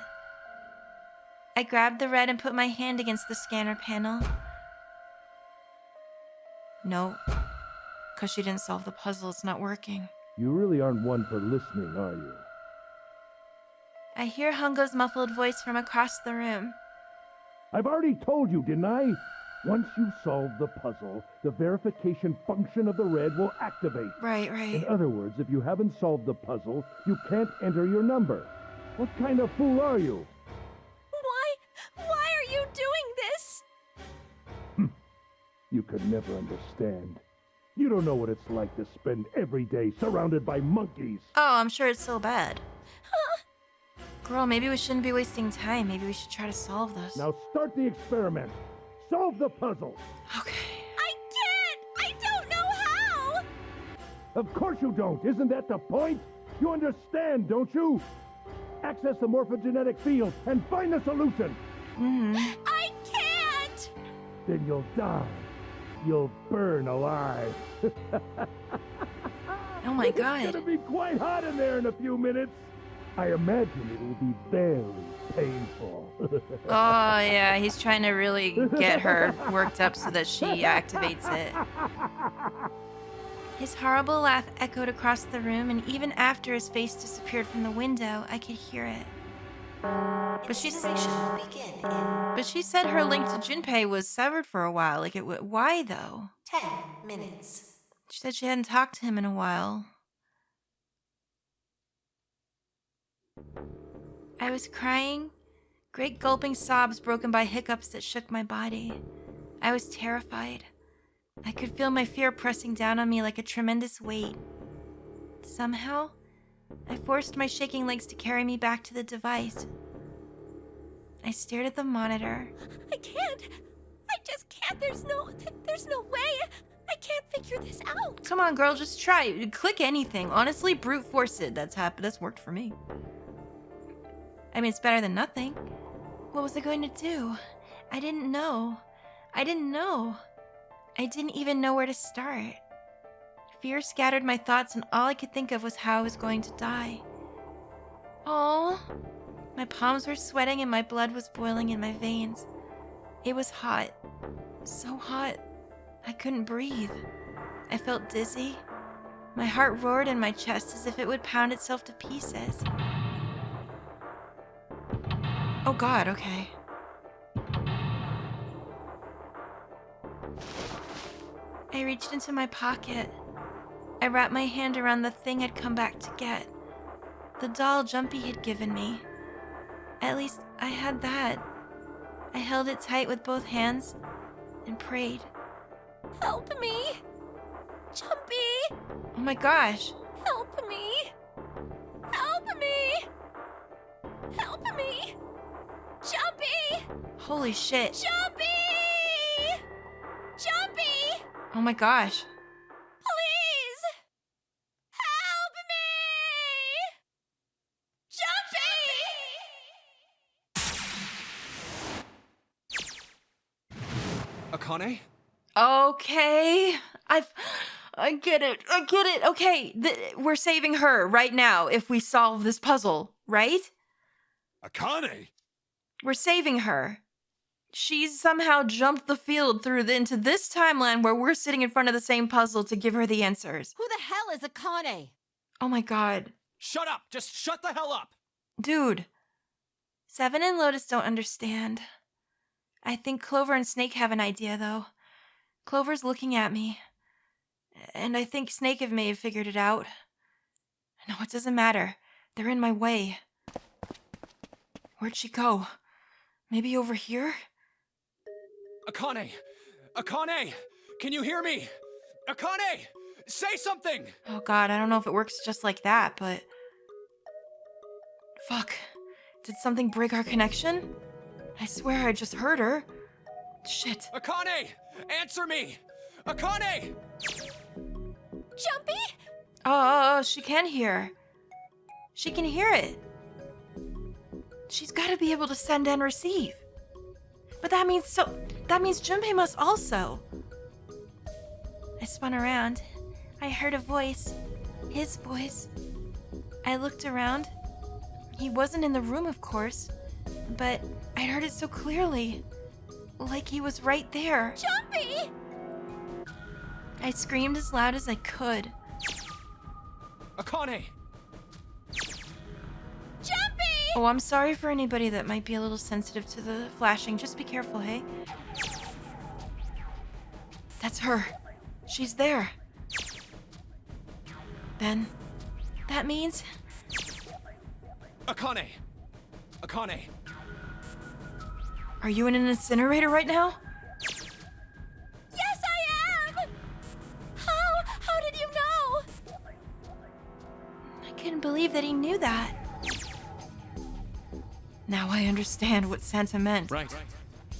I grabbed the red and put my hand against the scanner panel. No, because she didn't solve the puzzle. It's not working. You really aren't one for listening, are you? I hear Hungo's muffled voice from across the room. I've already told you, didn't I? Once you solve the puzzle, the verification function of the red will activate. Right. In other words, if you haven't solved the puzzle, you can't enter your number. What kind of fool are you? Why are you doing this? You could never understand. You don't know what it's like to spend every day surrounded by monkeys. Oh, I'm sure it's so bad. Girl, maybe we shouldn't be wasting time. Maybe we should try to solve this. Now start the experiment. Solve the puzzle. Okay. I can't! I don't know how! Of course you don't. Isn't that the point? You understand, don't you? Access the morphogenetic field and find the solution. Mm-hmm. I can't! Then you'll die. You'll burn alive. Oh my It's god. gonna be quite hot in there in a few minutes. I imagine it'll be very painful. Oh yeah, he's trying to really get her worked up so that she activates it. His horrible laugh echoed across the room, and even after his face disappeared from the window, I could hear it. But she said her link to Junpei was severed for a while. Like, why though? 10 minutes. She said she hadn't talked to him in a while. I was crying, great gulping sobs broken by hiccups that shook my body. I was terrified. I could feel my fear pressing down on me like a tremendous weight. Somehow, I forced my shaking legs to carry me back to the device. I stared at the monitor. I can't. I just can't. There's no way. I can't figure this out. Come on, girl, just try. Click anything. Honestly, brute force it. That's worked for me. I mean, it's better than nothing. What was I going to do? I didn't know. I didn't even know where to start. Fear scattered my thoughts, and all I could think of was how I was going to die. Oh, my palms were sweating and my blood was boiling in my veins. It was hot. So hot. I couldn't breathe. I felt dizzy. My heart roared in my chest as if it would pound itself to pieces. Oh god, okay. I reached into my pocket. I wrapped my hand around the thing I'd come back to get. The doll Jumpy had given me. At least I had that. I held it tight with both hands and prayed. Help me! Jumpy! Oh my gosh. Help me! Help me! Help me! Jumpy! Holy shit. Jumpy! Jumpy! Oh my gosh. Please! Help me! Jumpy! Akane? Okay. I get it. Okay, we're saving her right now if we solve this puzzle, right? Akane! We're saving her. She's somehow jumped the field into this timeline where we're sitting in front of the same puzzle to give her the answers. Who the hell is Akane? Oh my god. Shut up! Just shut the hell up! Dude. Seven and Lotus don't understand. I think Clover and Snake have an idea, though. Clover's looking at me. And I think Snake may have figured it out. No, it doesn't matter. They're in my way. Where'd she go? Maybe over here? Akane! Akane! Can you hear me? Akane! Say something! Oh god, I don't know if it works just like that, but... Fuck. Did something break our connection? I swear I just heard her. Shit. Akane! Answer me! Akane! Jumpy? Oh, she can hear. She can hear it. She's gotta be able to send and receive. But that means Junpei must also. I spun around. I heard a voice. His voice. I looked around. He wasn't in the room, of course, but I heard it so clearly. Like he was right there. Jumpy! I screamed as loud as I could. Akane! Jumpy! Oh, I'm sorry for anybody that might be a little sensitive to the flashing. Just be careful, hey? That's her. She's there. Then, that means... Akane! Akane! Are you in an incinerator right now? Yes, I am! How did you know? I couldn't believe that he knew that. Now I understand what Santa meant. Right.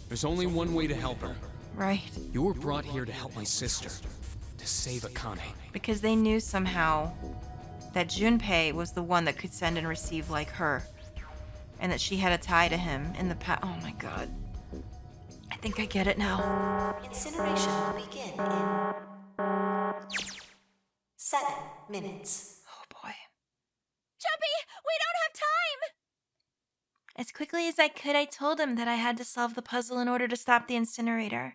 There's only one way to help her. Right. You were brought here to help my sister. To save Akane. Because they knew somehow that Junpei was the one that could send and receive like her. And that she had a tie to him in the past. Oh my god. I think I get it now. Incineration will begin in 7 minutes. Oh boy. Jumpy, we don't have time! As quickly as I could, I told him that I had to solve the puzzle in order to stop the incinerator.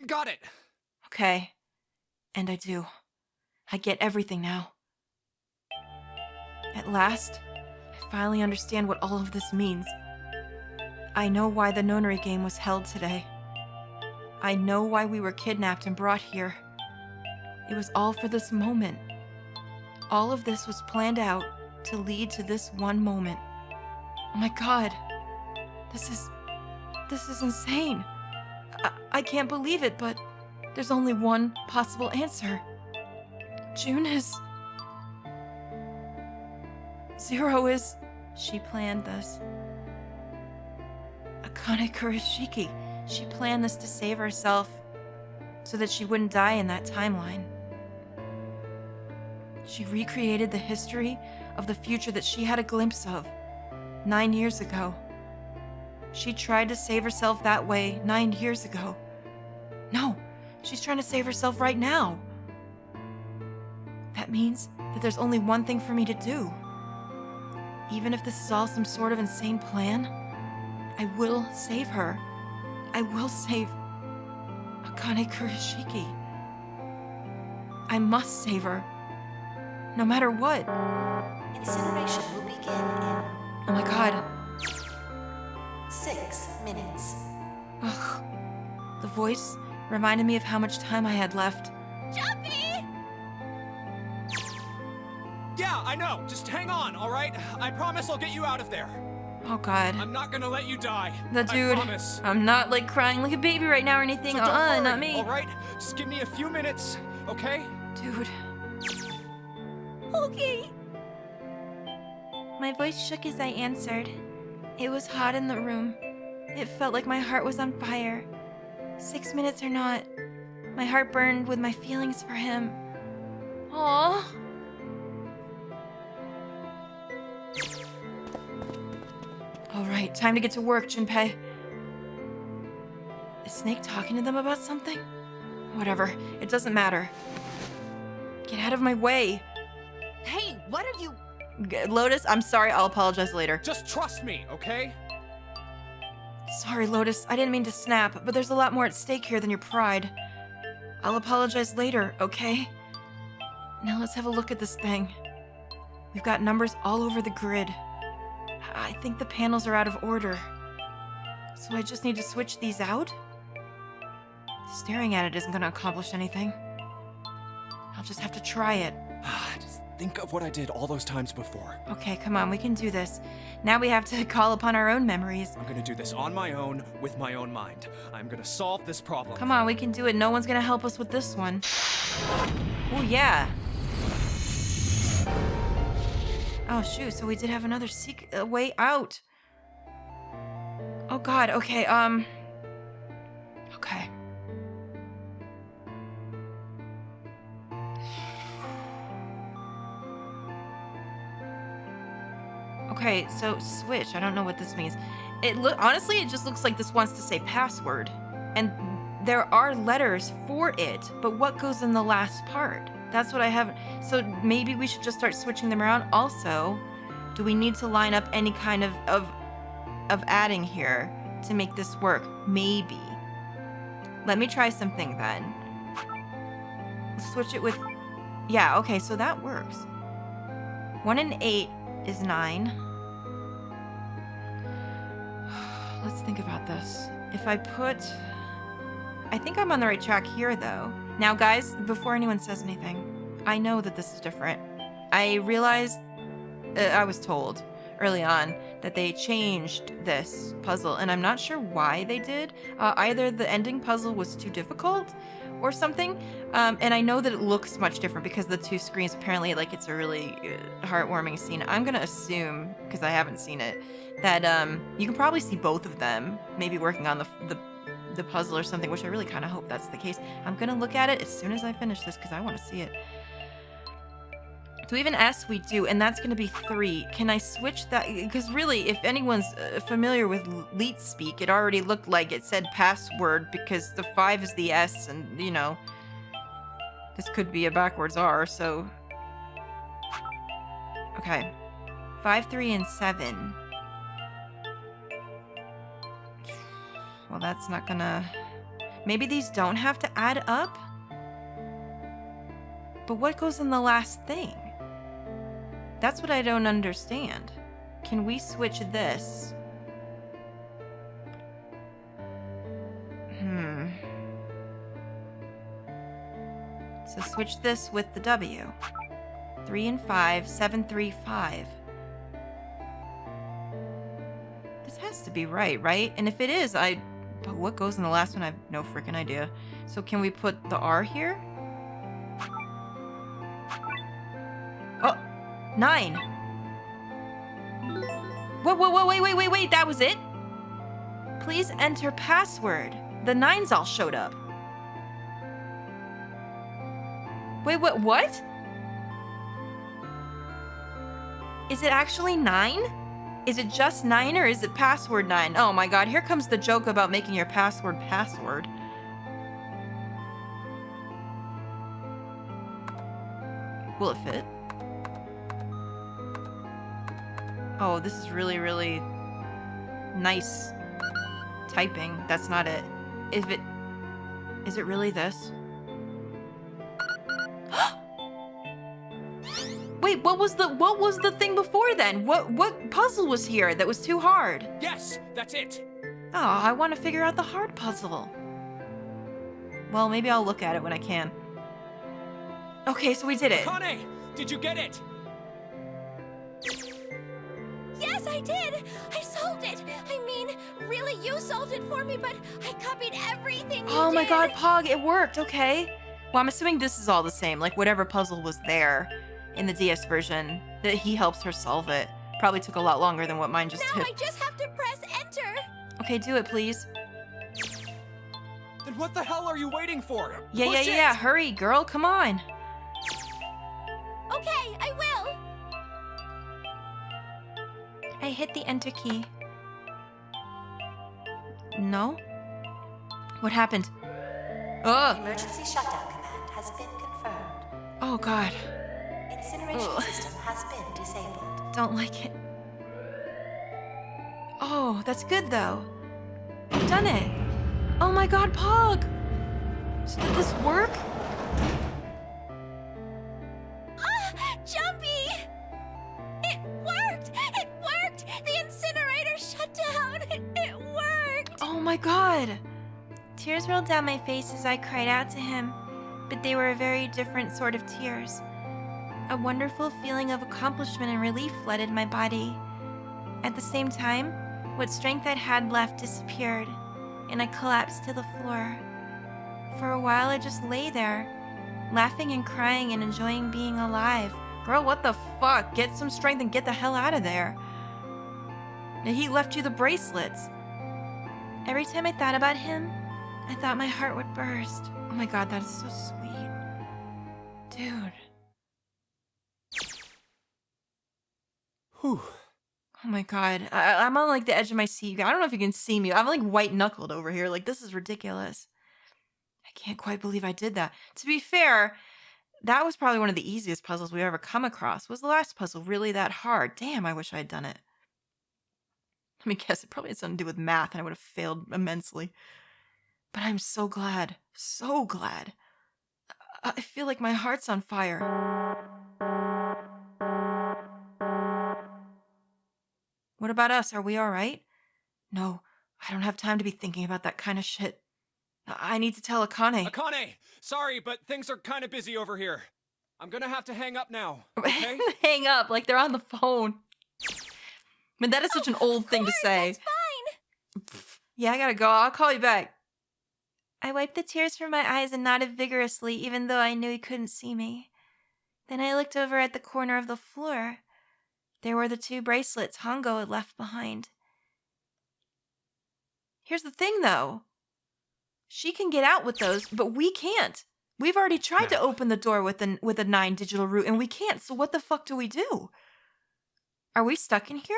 Got it! Okay. And I do. I get everything now. At last, I finally understand what all of this means. I know why the nonary game was held today. I know why we were kidnapped and brought here. It was all for this moment. All of this was planned out to lead to this one moment. Oh my god. This is insane. I can't believe it, but there's only one possible answer. June is... Zero is... She planned this. Akane Kurashiki. She planned this to save herself so that she wouldn't die in that timeline. She recreated the history of the future that she had a glimpse of 9 years ago. She tried to save herself that way 9 years ago. No, she's trying to save herself right now. That means that there's only one thing for me to do. Even if this is all some sort of insane plan, I will save her. I will save Akane Kurashiki. I must save her. No matter what. Incineration will begin in... Oh my god. 6 minutes. Ugh. The voice reminded me of how much time I had left. Jumpy! Yeah, I know. Just hang on, alright? I promise I'll get you out of there. Oh god. I'm not gonna let you die. The dude. I promise. I'm not like crying like a baby right now or anything. So don't worry, not me. Alright? Just give me a few minutes, okay? Dude. Okay. My voice shook as I answered. It was hot in the room. It felt like my heart was on fire. 6 minutes or not, my heart burned with my feelings for him. Aww. Alright, time to get to work, Junpei. Is Snake talking to them about something? Whatever, it doesn't matter. Get out of my way. Hey, what are you... Lotus, I'm sorry, I'll apologize later. Just trust me, okay? Sorry, Lotus, I didn't mean to snap, but there's a lot more at stake here than your pride. I'll apologize later, okay? Now let's have a look at this thing. We've got numbers all over the grid. I think the panels are out of order. So I just need to switch these out? Staring at it isn't gonna accomplish anything. I'll just have to try it. Just think of what I did all those times before. Okay, come on, we can do this. Now we have to call upon our own memories. I'm gonna do this on my own, with my own mind. I'm gonna solve this problem. Come on, we can do it. No one's gonna help us with this one. Oh, yeah. Oh, shoot. So we did have another way out. Oh, God. Okay, okay. Okay, so switch. I don't know what this means. Honestly, it just looks like this wants to say password. And there are letters for it, but what goes in the last part? That's what I haven't. So maybe we should just start switching them around. Also, do we need to line up any kind of adding here to make this work? Maybe. Let me try something then. Let's switch it with. Yeah, okay, so that works. 1 and 8 is 9. Let's think about this. If I put. I think I'm on the right track here, though. Now, guys, before anyone says anything, I know that this is different. I realized, I was told early on that they changed this puzzle, and I'm not sure why they did. Either the ending puzzle was too difficult or something, and I know that it looks much different because the two screens, apparently, like, it's a really heartwarming scene. I'm gonna assume, because I haven't seen it, that you can probably see both of them, maybe working on the puzzle or something, which I really kind of hope that's the case. I'm gonna look at it as soon as I finish this because I want to see it. Do we have an S? We do, and that's gonna be 3. Can I switch that? Because really, if anyone's familiar with Leet speak, it already looked like it said password because the 5 is the S, and you know, this could be a backwards R. So, okay, 5, 3, and 7. Well, that's not gonna... Maybe these don't have to add up? But what goes in the last thing? That's what I don't understand. Can we switch this? So switch this with the W. 3 and 5, 7, 3, 5. This has to be right? And if it is, but what goes in the last one? I have no freaking idea. So can we put the R here? Oh, 9. Whoa, wait, that was it? Please enter password. The 9s all showed up. Wait, what? Is it actually 9? Is it just 9 or is it password 9? Oh my god, here comes the joke about making your password. Will it fit? Oh, this is really, really nice typing. That's not it. Is it really this? Wait, what was the thing before then? What puzzle was here that was too hard? Yes, that's it. Oh, I want to figure out the hard puzzle. Well, maybe I'll look at it when I can. Okay, so we did it. Kane, did you get it? Yes, I did! I solved it! I mean, really, you solved it for me, but I copied everything you Oh my did. god, Pog, it worked, okay. Well, I'm assuming this is all the same, like whatever puzzle was there in the DS version, that he helps her solve it. Probably took a lot longer than what mine just Now did. I just have to press enter. Okay, do it, please. Then what the hell are you waiting for? Yeah, Push yeah. it! Hurry, girl, come on. Okay, I will. I hit the enter key. No? What happened? Ugh. Emergency shutdown command has been confirmed. Oh god. Incineration Ugh. system has been disabled. Don't like it. Oh, that's good though. I've done it. Oh my god, Pog! So did this work? Jumpy! It worked! It worked! The incinerator shut down! It worked! Oh my god! Tears rolled down my face as I cried out to him, but they were a very different sort of tears. A wonderful feeling of accomplishment and relief flooded my body. At the same time, what strength I'd had left disappeared, and I collapsed to the floor. For a while I just lay there, laughing and crying and enjoying being alive, Girl, what the fuck? Get some strength and get the hell out of there. And he left you the bracelets. Every time I thought about him, I thought my heart would burst. Oh my god, that is so sweet. Dude. Whew. Oh my god. I'm on like the edge of my seat. I don't know if you can see me. I'm like white knuckled over here. Like, this is ridiculous. I can't quite believe I did that. To be fair, that was probably one of the easiest puzzles we've ever come across. Was the last puzzle really that hard? Damn, I wish I had done it. Let me guess, it probably had something to do with math and I would have failed immensely. But I'm so glad. So glad. I feel like my heart's on fire. What about us? Are we alright? No, I don't have time to be thinking about that kind of shit. I need to tell Akane. Akane! Sorry, but things are kind of busy over here. I'm gonna have to hang up now, okay? Hang up, like they're on the phone. I mean, that is such an old thing to say. That's fine. Yeah, I gotta go. I'll call you back. I wiped the tears from my eyes and nodded vigorously, even though I knew he couldn't see me. Then I looked over at the corner of the floor. There were the 2 bracelets Hongo had left behind. Here's the thing, though. She can get out with those, but we can't. We've already tried to open the door with a 9 digital root, and we can't, so what the fuck do we do? Are we stuck in here?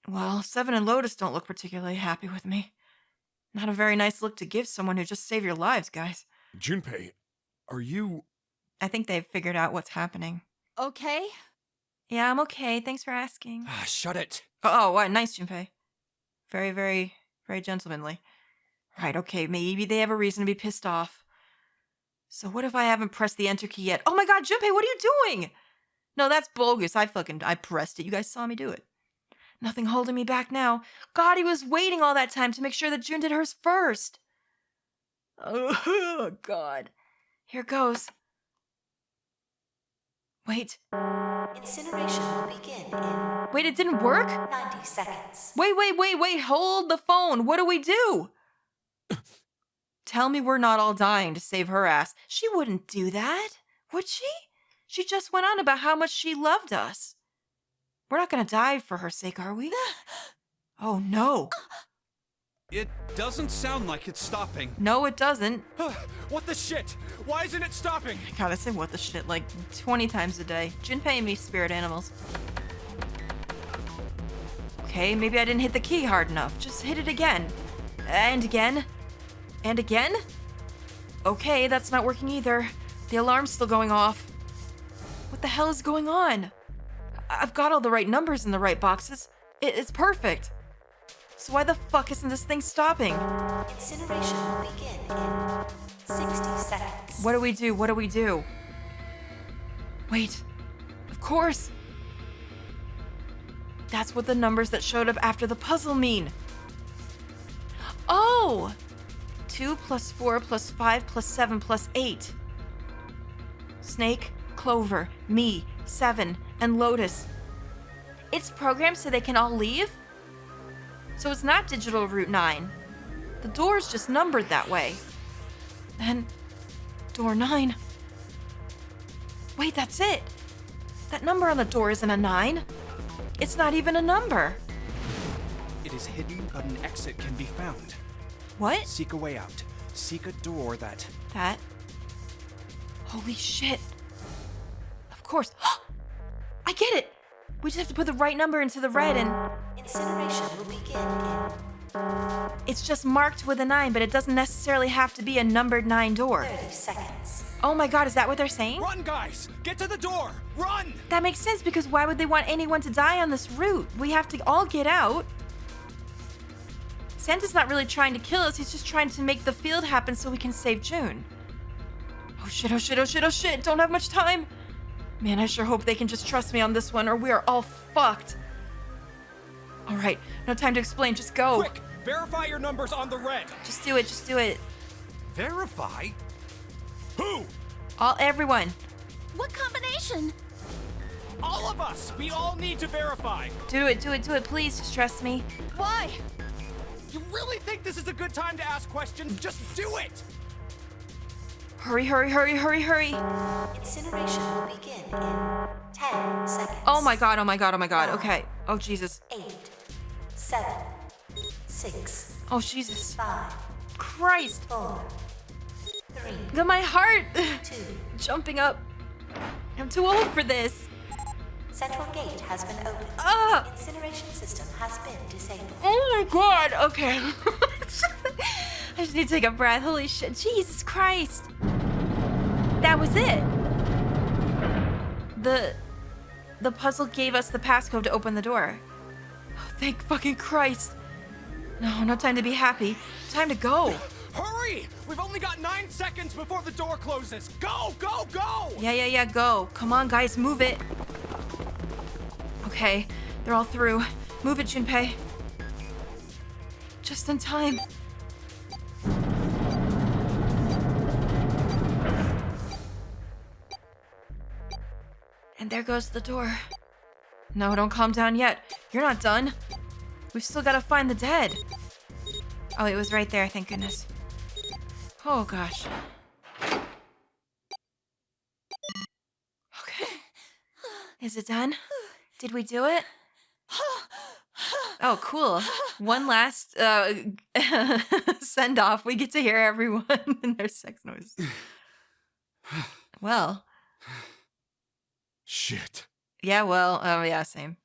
Well, Seven and Lotus don't look particularly happy with me. Not a very nice look to give someone who just saved your lives, guys. Junpei, are you... I think they've figured out what's happening. Okay? Yeah, I'm okay. Thanks for asking. Ah, shut it. Oh, what? Nice, Junpei. Very, very, very gentlemanly. Right, okay, maybe they have a reason to be pissed off. So what if I haven't pressed the enter key yet? Oh my god, Junpei, what are you doing? No, that's bogus. I pressed it. You guys saw me do it. Nothing holding me back now. God, he was waiting all that time to make sure that June did hers first. Oh, God. Here goes. Wait. Incineration will begin in... Wait, it didn't work? 90 seconds. Wait. Hold the phone. What do we do? Tell me we're not all dying to save her ass. She wouldn't do that, would she? She just went on about how much she loved us. We're not gonna die for her sake, are we? Oh, no. It doesn't sound like it's stopping. No, it doesn't. What the shit? Why isn't it stopping? God, I say what the shit like 20 times a day. Junpei and me spirit animals. Okay, maybe I didn't hit the key hard enough. Just hit it again. And again. And again? Okay, that's not working either. The alarm's still going off. What the hell is going on? I've got all the right numbers in the right boxes. It's perfect. So why the fuck isn't this thing stopping? Incineration will begin in 60 seconds. What do we do? What do we do? Wait. Of course. That's what the numbers that showed up after the puzzle mean. Oh! 2 plus 4 plus 5 plus 7 plus 8. Snake, Clover, me, Seven, and Lotus. It's programmed so they can all leave? So it's not digital route 9. The door's just numbered that way. Then, door 9. Wait, that's it. That number on the door isn't a 9. It's not even a number. It is hidden, but an exit can be found. What? Seek a way out. Seek a door that... That? Holy shit. Of course. I get it. We just have to put the right number into the red and... Incineration will begin in... It's just marked with a 9, but it doesn't necessarily have to be a numbered 9 door. 30 seconds. Oh my god, is that what they're saying? Run, guys! Get to the door! Run! That makes sense, because why would they want anyone to die on this route? We have to all get out. Santa's not really trying to kill us, he's just trying to make the field happen so we can save June. Oh shit, oh shit, oh shit, oh shit, don't have much time. Man, I sure hope they can just trust me on this one or we are all fucked. Alright, no time to explain, just go. Quick! Verify your numbers on the red! Just do it, just do it. Verify? Who? Everyone. What combination? All of us! We all need to verify! Do it, please, just trust me. Why? You really think this is a good time to ask questions? Just do it! Hurry, hurry, hurry, hurry, hurry. Incineration will begin in 10 seconds. Oh my god, oh my god, oh my god. Okay. Oh, Jesus. 8, 7, 6, Oh, Jesus. 5, Christ. 4, 3, Got my heart 2. jumping up. I'm too old for this. Central gate has been opened. Ah! Incineration system has been disabled. Oh my god. Okay. I just need to take a breath. Holy shit. Jesus Christ. That was it. The puzzle gave us the passcode to open the door. Oh, thank fucking Christ. No time to be happy. Time to go. Hurry! We've only got 9 seconds before the door closes. Go, go, go! Yeah, go. Come on, guys, move it. Okay, they're all through. Move it, Junpei. Just in time. And there goes the door. No, don't calm down yet. You're not done. We've still got to find the dead. Oh, it was right there, thank goodness. Oh, gosh. Okay. Is it done? Did we do it? Oh, cool. One last send off. We get to hear everyone in their sex noise. Well. Shit. Yeah, well, yeah, same.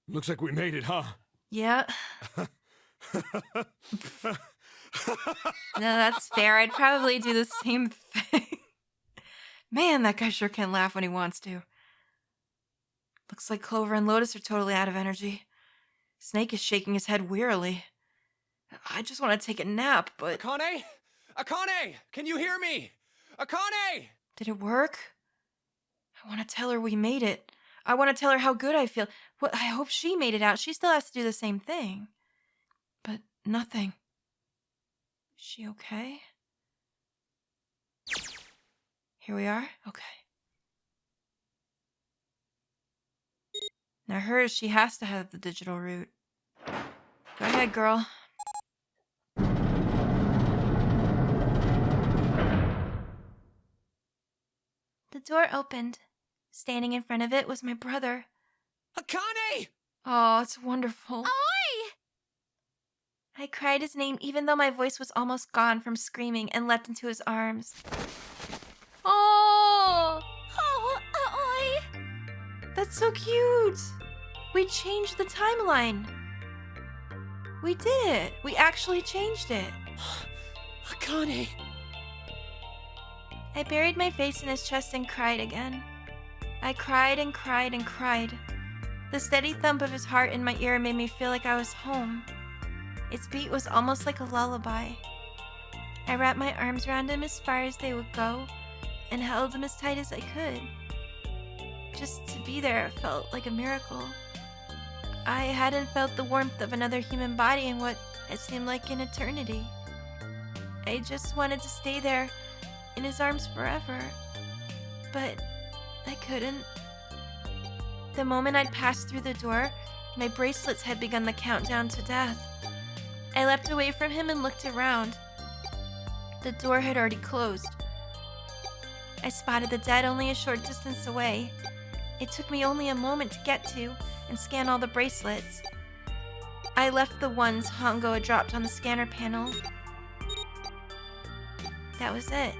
Looks like we made it, huh? Yeah. No, that's fair. I'd probably do the same thing. Man, that guy sure can laugh when he wants to. Looks like Clover and Lotus are totally out of energy. Snake is shaking his head wearily. I just want to take a nap, but... Akane? Akane! Can you hear me? Akane! Did it work? I want to tell her we made it. I want to tell her how good I feel. Well, I hope she made it out. She still has to do the same thing. But nothing. Is she okay? Here we are? Okay. Now hers, she has to have the digital route. Go ahead, girl. The door opened. Standing in front of it was my brother. Akane! Oh, it's wonderful. Oi! I cried his name even though my voice was almost gone from screaming and leapt into his arms. Oh! Oh, oi! That's so cute! We changed the timeline. We did it. We actually changed it. Akane! I buried my face in his chest and cried again. I cried and cried and cried. The steady thump of his heart in my ear made me feel like I was home. Its beat was almost like a lullaby. I wrapped my arms around him as far as they would go and held him as tight as I could. Just to be there felt like a miracle. I hadn't felt the warmth of another human body in what it seemed like an eternity. I just wanted to stay there in his arms forever, but I couldn't. The moment I'd passed through the door, my bracelets had begun the countdown to death. I leapt away from him and looked around. The door had already closed. I spotted the dead only a short distance away. It took me only a moment to get to and scan all the bracelets. I left the ones Hongo had dropped on the scanner panel. That was it.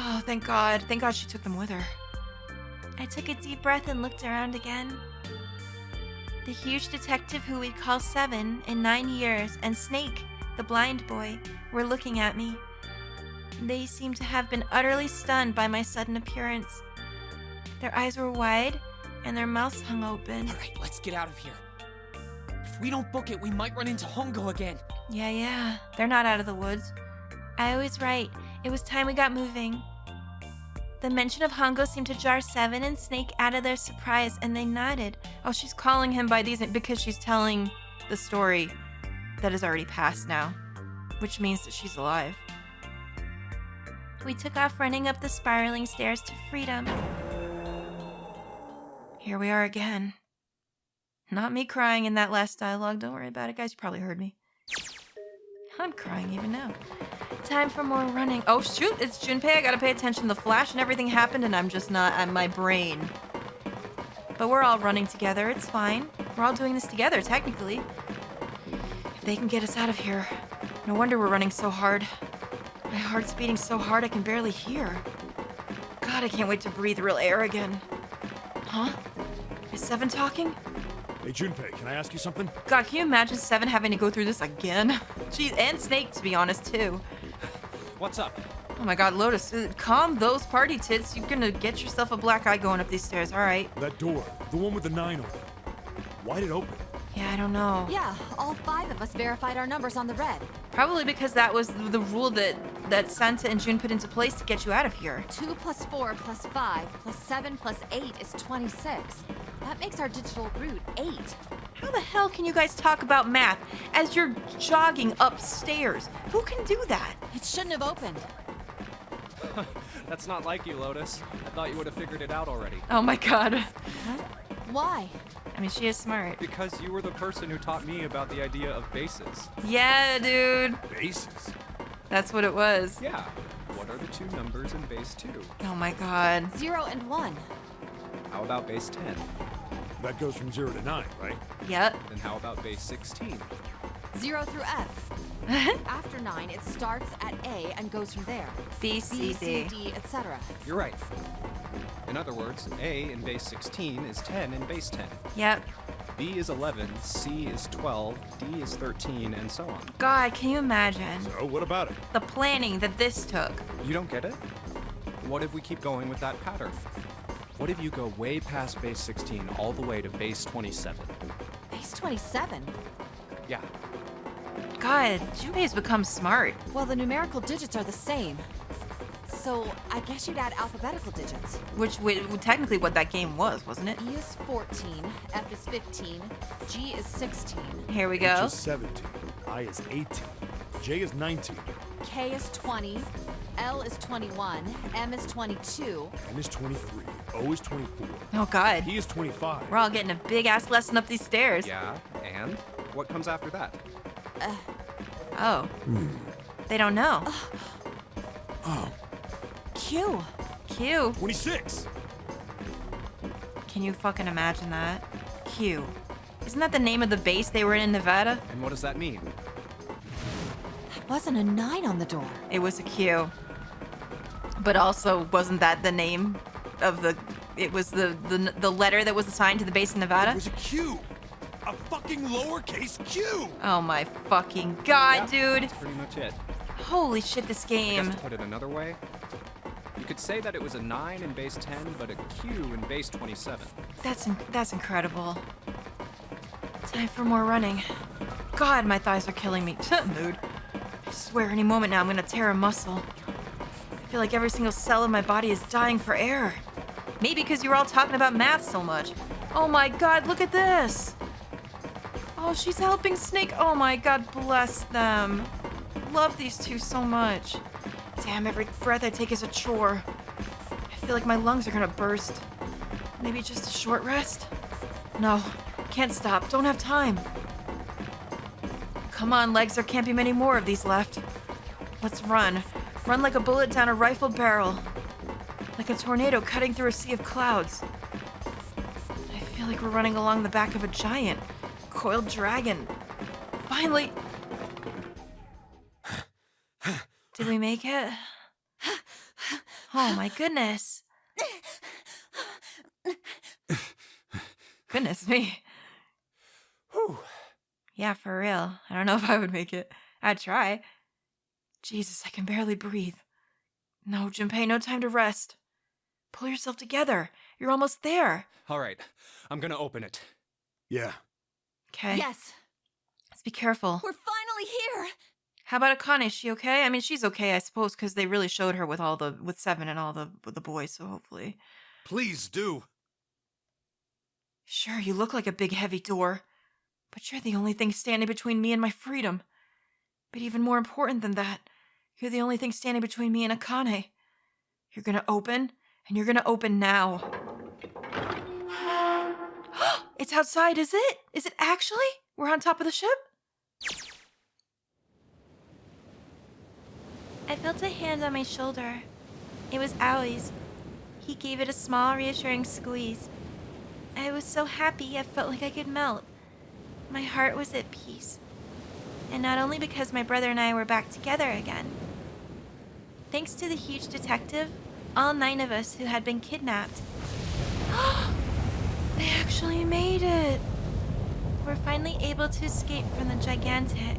Oh, thank God. Thank God she took them with her. I took a deep breath and looked around again. The huge detective who we'd call 7 in 9 years and Snake, the blind boy, were looking at me. They seemed to have been utterly stunned by my sudden appearance. Their eyes were wide and their mouths hung open. All right, let's get out of here. If we don't book it, we might run into Hongo again. Yeah. They're not out of the woods. I was right. It was time we got moving. The mention of Hongo seemed to jar 7 and Snake out of their surprise, and they nodded. Oh, she's calling him by these because she's telling the story that is already past now, which means that she's alive. We took off running up the spiraling stairs to freedom. Here we are again. Not me crying in that last dialogue. Don't worry about it, guys. You probably heard me. I'm crying even now. Time for more running. Oh, shoot. It's Junpei. I gotta pay attention. The flash and everything happened, and I'm just not at my brain. But we're all running together. It's fine. We're all doing this together, technically. If they can get us out of here. No wonder we're running so hard. My heart's beating so hard I can barely hear. God, I can't wait to breathe real air again. Huh? Is Seven talking? Hey, Junpei, can I ask you something? God, can you imagine Seven having to go through this again? Jeez, and Snake, to be honest, too. What's up? Oh my God, Lotus, calm those party tits. You're gonna get yourself a black eye going up these stairs, all right? That door, the one with the 9 on it. Why'd it open? Yeah, I don't know. Yeah, all 5 of us verified our numbers on the red. Probably because that was the rule that Santa and June put into place to get you out of here. 2 plus 4 plus 5 plus 7 plus 8 is 26. That makes our digital route 8. How the hell can you guys talk about math as you're jogging upstairs? Who can do that? It shouldn't have opened. That's not like you, Lotus. I thought you would have figured it out already. Oh my God. Huh? Why? I mean, she is smart. Because you were the person who taught me about the idea of bases. Yeah, dude. Bases? That's what it was. Yeah. What are the 2 numbers in base 2? Oh my God. 0 and 1. How about base 10? That goes from 0 to 9, right? Yep. Then how about base 16? 0 through F. After 9, it starts at A and goes from there. B, C, D. D, etc. You're right. In other words, A in base 16 is 10 in base 10. Yep. B is 11, C is 12, D is 13, and so on. God, can you imagine So, what about it? the planning that this took? You don't get it? What if we keep going with that pattern? What if you go way past base 16 all the way to base 27? Base 27? Yeah. God, Junpei's become smart. Well, the numerical digits are the same. So, I guess you'd add alphabetical digits. Which technically what that game was, wasn't it? E is 14, F is 15, G is 16, Here we H go. is 17, I is 18, J is 19, K is 20, L is 21, M is 22. N is 23, O is 24, Oh God. P is 25. We're all getting a big ass lesson up these stairs. Yeah, and what comes after that? Oh. They don't know. Oh, Q. Q. 26. Can you fucking imagine that? Q. Isn't that the name of the base they were in Nevada? And what does that mean? There wasn't a 9 on the door. It was a Q. But also, wasn't that the name of the... It was the letter that was assigned to the base in Nevada? It was a Q. A fucking lowercase q. Oh my fucking God, dude. That's pretty much it. Holy shit, this I game. guess to put it another way, you could say that it was a 9 in base 10, but a Q in base 27. That's incredible. Time for more running. God, my thighs are killing me. Mood. I swear any moment now I'm gonna tear a muscle. I feel like every single cell in my body is dying for air. Maybe because you were all talking about math so much. Oh my God, look at this. Oh, she's helping Snake. Oh my God, bless them. Love these two so much. Damn, every breath I take is a chore. I feel like my lungs are gonna burst. Maybe just a short rest? No, can't stop. Don't have time. Come on, legs. There can't be many more of these left. Let's run. Run like a bullet down a rifle barrel. Like a tornado cutting through a sea of clouds. I feel like we're running along the back of a giant, coiled dragon. Finally! Did we make it? Oh my goodness. Goodness me. Whew. Yeah, for real. I don't know if I would make it. I'd try. Jesus, I can barely breathe. No, Junpei, no time to rest. Pull yourself together. You're almost there. All right, I'm gonna open it. Yeah. Okay. Yes. Let's be careful. We're finally here. How about Akane? Is she okay? I mean, she's okay, I suppose, because they really showed her with with Seven and all the boys, so hopefully. Please do. Sure, you look like a big heavy door, but you're the only thing standing between me and my freedom. But even more important than that, you're the only thing standing between me and Akane. You're gonna open, and you're gonna open now. It's outside, is it? Is it actually? We're on top of the ship? I felt a hand on my shoulder. It was Owie's. He gave it a small, reassuring squeeze. I was so happy I felt like I could melt. My heart was at peace. And not only because my brother and I were back together again. Thanks to the huge detective, all 9 of us who had been kidnapped. They actually made it! We're finally able to escape from the gigantic.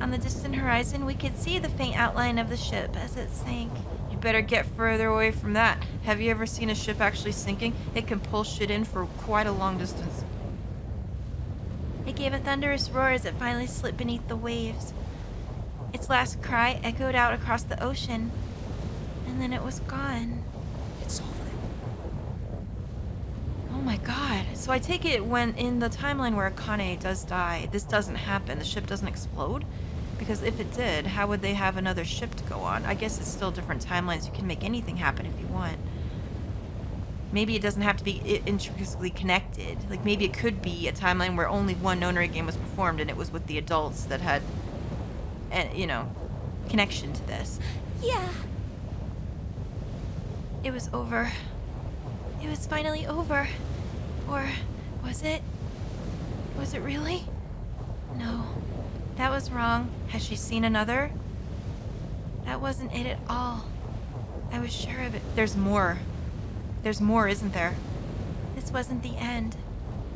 On the distant horizon, we could see the faint outline of the ship as it sank. You better get further away from that. Have you ever seen a ship actually sinking? It can pull shit in for quite a long distance. It gave a thunderous roar as it finally slipped beneath the waves. Its last cry echoed out across the ocean, and then it was gone. It's over. Oh my god. So I take it when in the timeline where Akane does die, this doesn't happen. The ship doesn't explode? Because if it did, how would they have another ship to go on? I guess it's still different timelines. You can make anything happen if you want. Maybe it doesn't have to be intricately connected. Like maybe it could be a timeline where only one Nonary game was performed and it was with the adults that had, you know, connection to this. Yeah. It was over. It was finally over. Or was it? Was it really? No. That was wrong. Has she seen another? That wasn't it at all. I was sure of it. There's more. There's more, isn't there? This wasn't the end.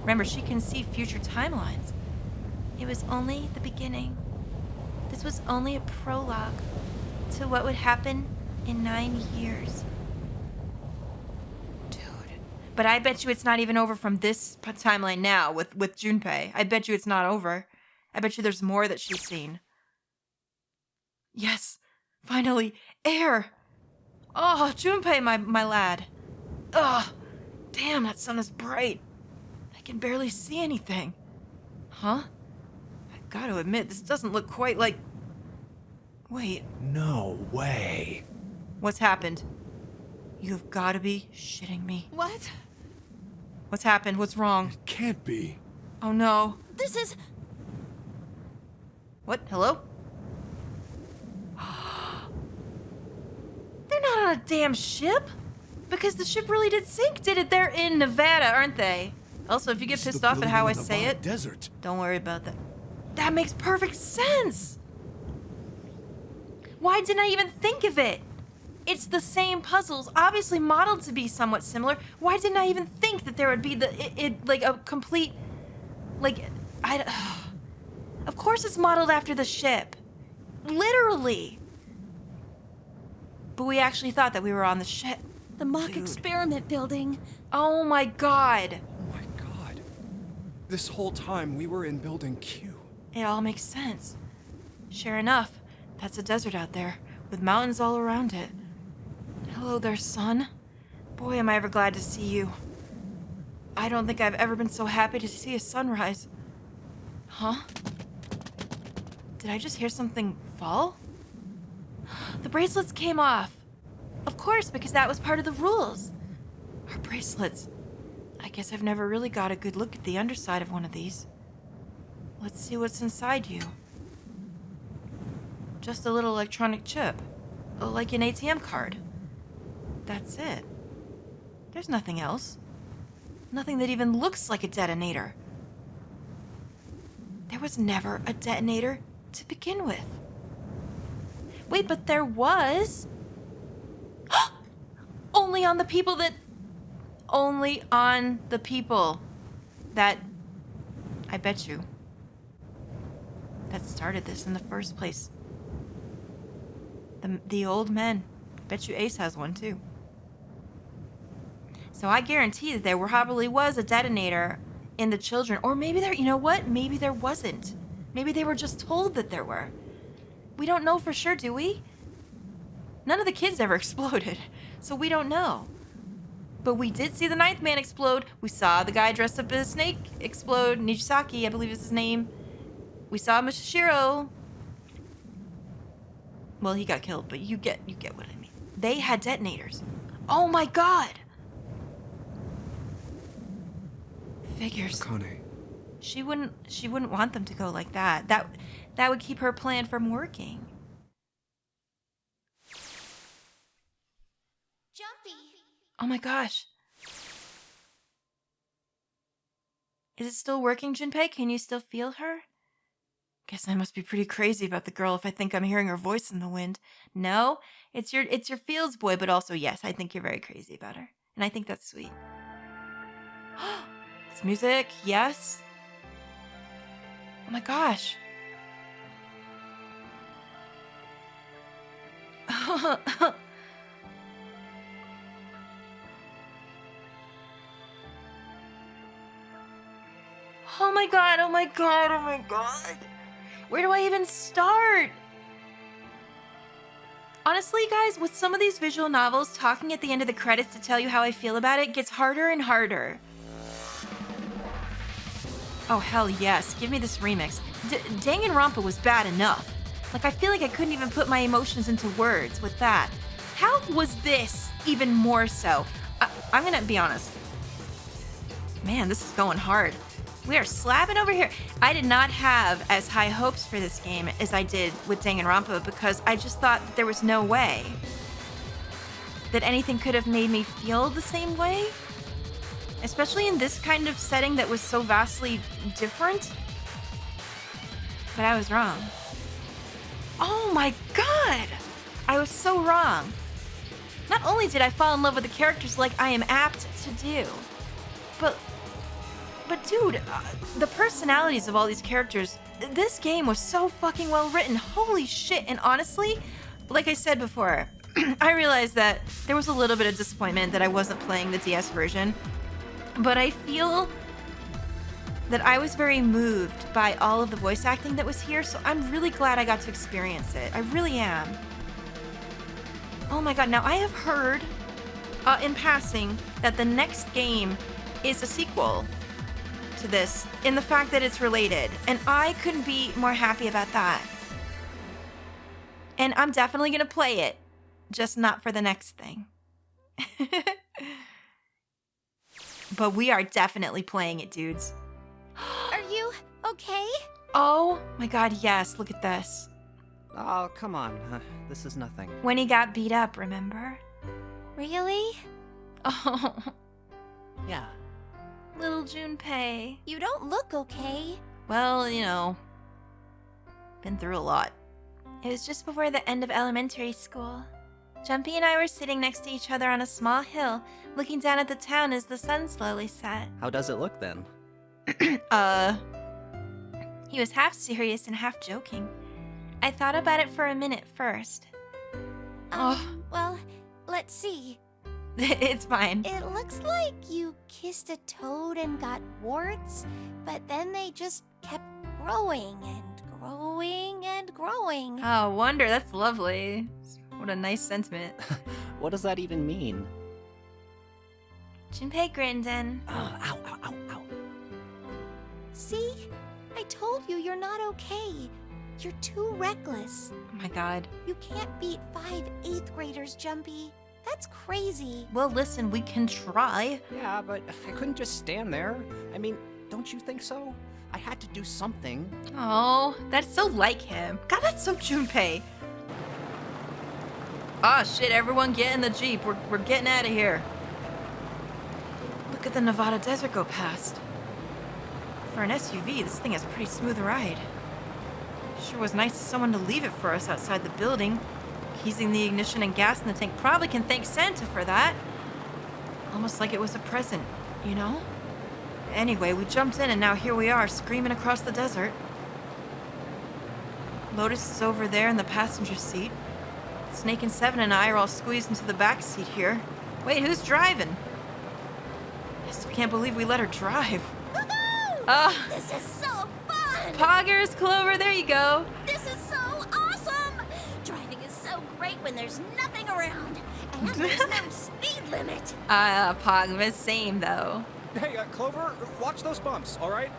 Remember, she can see future timelines. It was only the beginning. This was only a prologue to what would happen in 9 years. Dude. But I bet you it's not even over from this timeline now with Junpei. I bet you it's not over. I bet you there's more that she's seen. Yes, finally, air. Oh, Junpei, my lad. Ugh, damn, that sun is bright. I can barely see anything. Huh? I've got to admit, this doesn't look quite like... Wait. No way. What's happened? You've got to be shitting me. What? What's happened? What's wrong? It can't be. Oh no. This is... What? Hello? They're not on a damn ship? Because the ship really did sink, did it? They're in Nevada, aren't they? Also, if you get It's pissed the off at how I building in the say Nevada it, desert. don't worry about that. That makes perfect sense! Why didn't I even think of it? It's the same puzzles, obviously modeled to be somewhat similar. Why didn't I even think that there would be like a complete, like, of course it's modeled after the ship. Literally. But we actually thought that we were on the ship. the mock Dude. experiment building. Oh my god. Oh my god. This whole time we were in Building Q. It all makes sense. Sure enough, that's a desert out there, with mountains all around it. Hello there, sun. Boy, am I ever glad to see you. I don't think I've ever been so happy to see a sunrise. Huh? Did I just hear something fall? The bracelets came off. Of course, because that was part of the rules. Our bracelets. I guess I've never really got a good look at the underside of one of these. Let's see what's inside you. Just a little electronic chip. Like an ATM card. That's it. There's nothing else. Nothing that even looks like a detonator. There was never a detonator to begin with. Wait, but there was. Only on the people that... Only on the people that... I bet you. That started this in the first place. The old men. Bet you Ace has one too. So I guarantee that there probably was a detonator in the children. Or maybe there, you know what? Maybe there wasn't. Maybe they were just told that there were. We don't know for sure, do we? None of the kids ever exploded, so we don't know. But we did see the ninth man explode. We saw the guy dressed up as a snake explode. Nijisaki, I believe is his name. We saw Mishishiro. Well, he got killed, but you get what I mean. They had detonators. Oh my god! Figures. Akane. She wouldn't want them to go like that. That would keep her plan from working. Jumpy. Oh my gosh. Is it still working, Junpei? Can you still feel her? Guess I must be pretty crazy about the girl if I think I'm hearing her voice in the wind. No, it's your feels boy, but also yes, I think you're very crazy about her. And I think that's sweet. It's music, yes. Oh my gosh. Oh my god, oh my god, oh my god. Where do I even start? Honestly, guys, with some of these visual novels, talking at the end of the credits to tell you how I feel about it gets harder and harder. Oh, hell yes. Give me this remix. Danganronpa was bad enough. Like, I feel like I couldn't even put my emotions into words with that. How was this even more so? I'm gonna be honest. Man, this is going hard. We are slapping over here. I did not have as high hopes for this game as I did with Danganronpa because I just thought that there was no way that anything could have made me feel the same way. Especially in this kind of setting that was so vastly different. But I was wrong. Oh my god! I was so wrong. Not only did I fall in love with the characters like I am apt to do, but dude, the personalities of all these characters, this game was so fucking well written. Holy shit. And honestly, like I said before, I realized that there was a little bit of disappointment that I wasn't playing the DS version, but I feel that I was very moved by all of the voice acting that was here, so I'm really glad I got to experience it. I really am. Oh my god, now I have heard in passing that the next game is a sequel to this in the fact that it's related, and I couldn't be more happy about that. And I'm definitely gonna play it, just not for the next thing. But we are definitely playing it, dudes. Are you okay? Oh my god, yes, look at this. Oh, come on. This is nothing. When he got beat up, remember? Really? Oh, Yeah. little Junpei. You don't look okay. Well, you know, been through a lot. It was just before the end of elementary school. Jumpy and I were sitting next to each other on a small hill, looking down at the town as the sun slowly set. How does it look then? He was half serious and half joking. I thought about it for a minute first. Well, let's see. It's fine. It looks like you kissed a toad and got warts, but then they just kept growing and growing and growing. Oh, wonder, that's lovely. What a nice sentiment. What does that even mean? Junpei grinned and... Ow, ow, ow, ow. See? I told you you're not okay. You're too reckless. Oh my god. You can't beat 5 8th graders, Jumpy. That's crazy. Well, listen, we can try. Yeah, but I couldn't just stand there. I mean, don't you think so? I had to do something. Oh, that's so like him. God, that's so Junpei. Oh shit, everyone get in the Jeep. We're getting out of here. Look at the Nevada desert go past. For an SUV, this thing has a pretty smooth ride. Sure was nice of someone to leave it for us outside the building. Keysing the ignition and gas in the tank probably can thank Santa for that. Almost like it was a present, you know? Anyway, we jumped in and now here we are, screaming across the desert. Lotus is over there in the passenger seat. Snake and Seven and I are all squeezed into the back seat here. Wait, who's driving? I still can't believe we let her drive. Woohoo! This is so fun! Poggers, Clover, there you go. This is so awesome! Driving is so great when there's nothing around. And there's no speed limit. Pogmas, same though. Hey, Clover, watch those bumps, all right?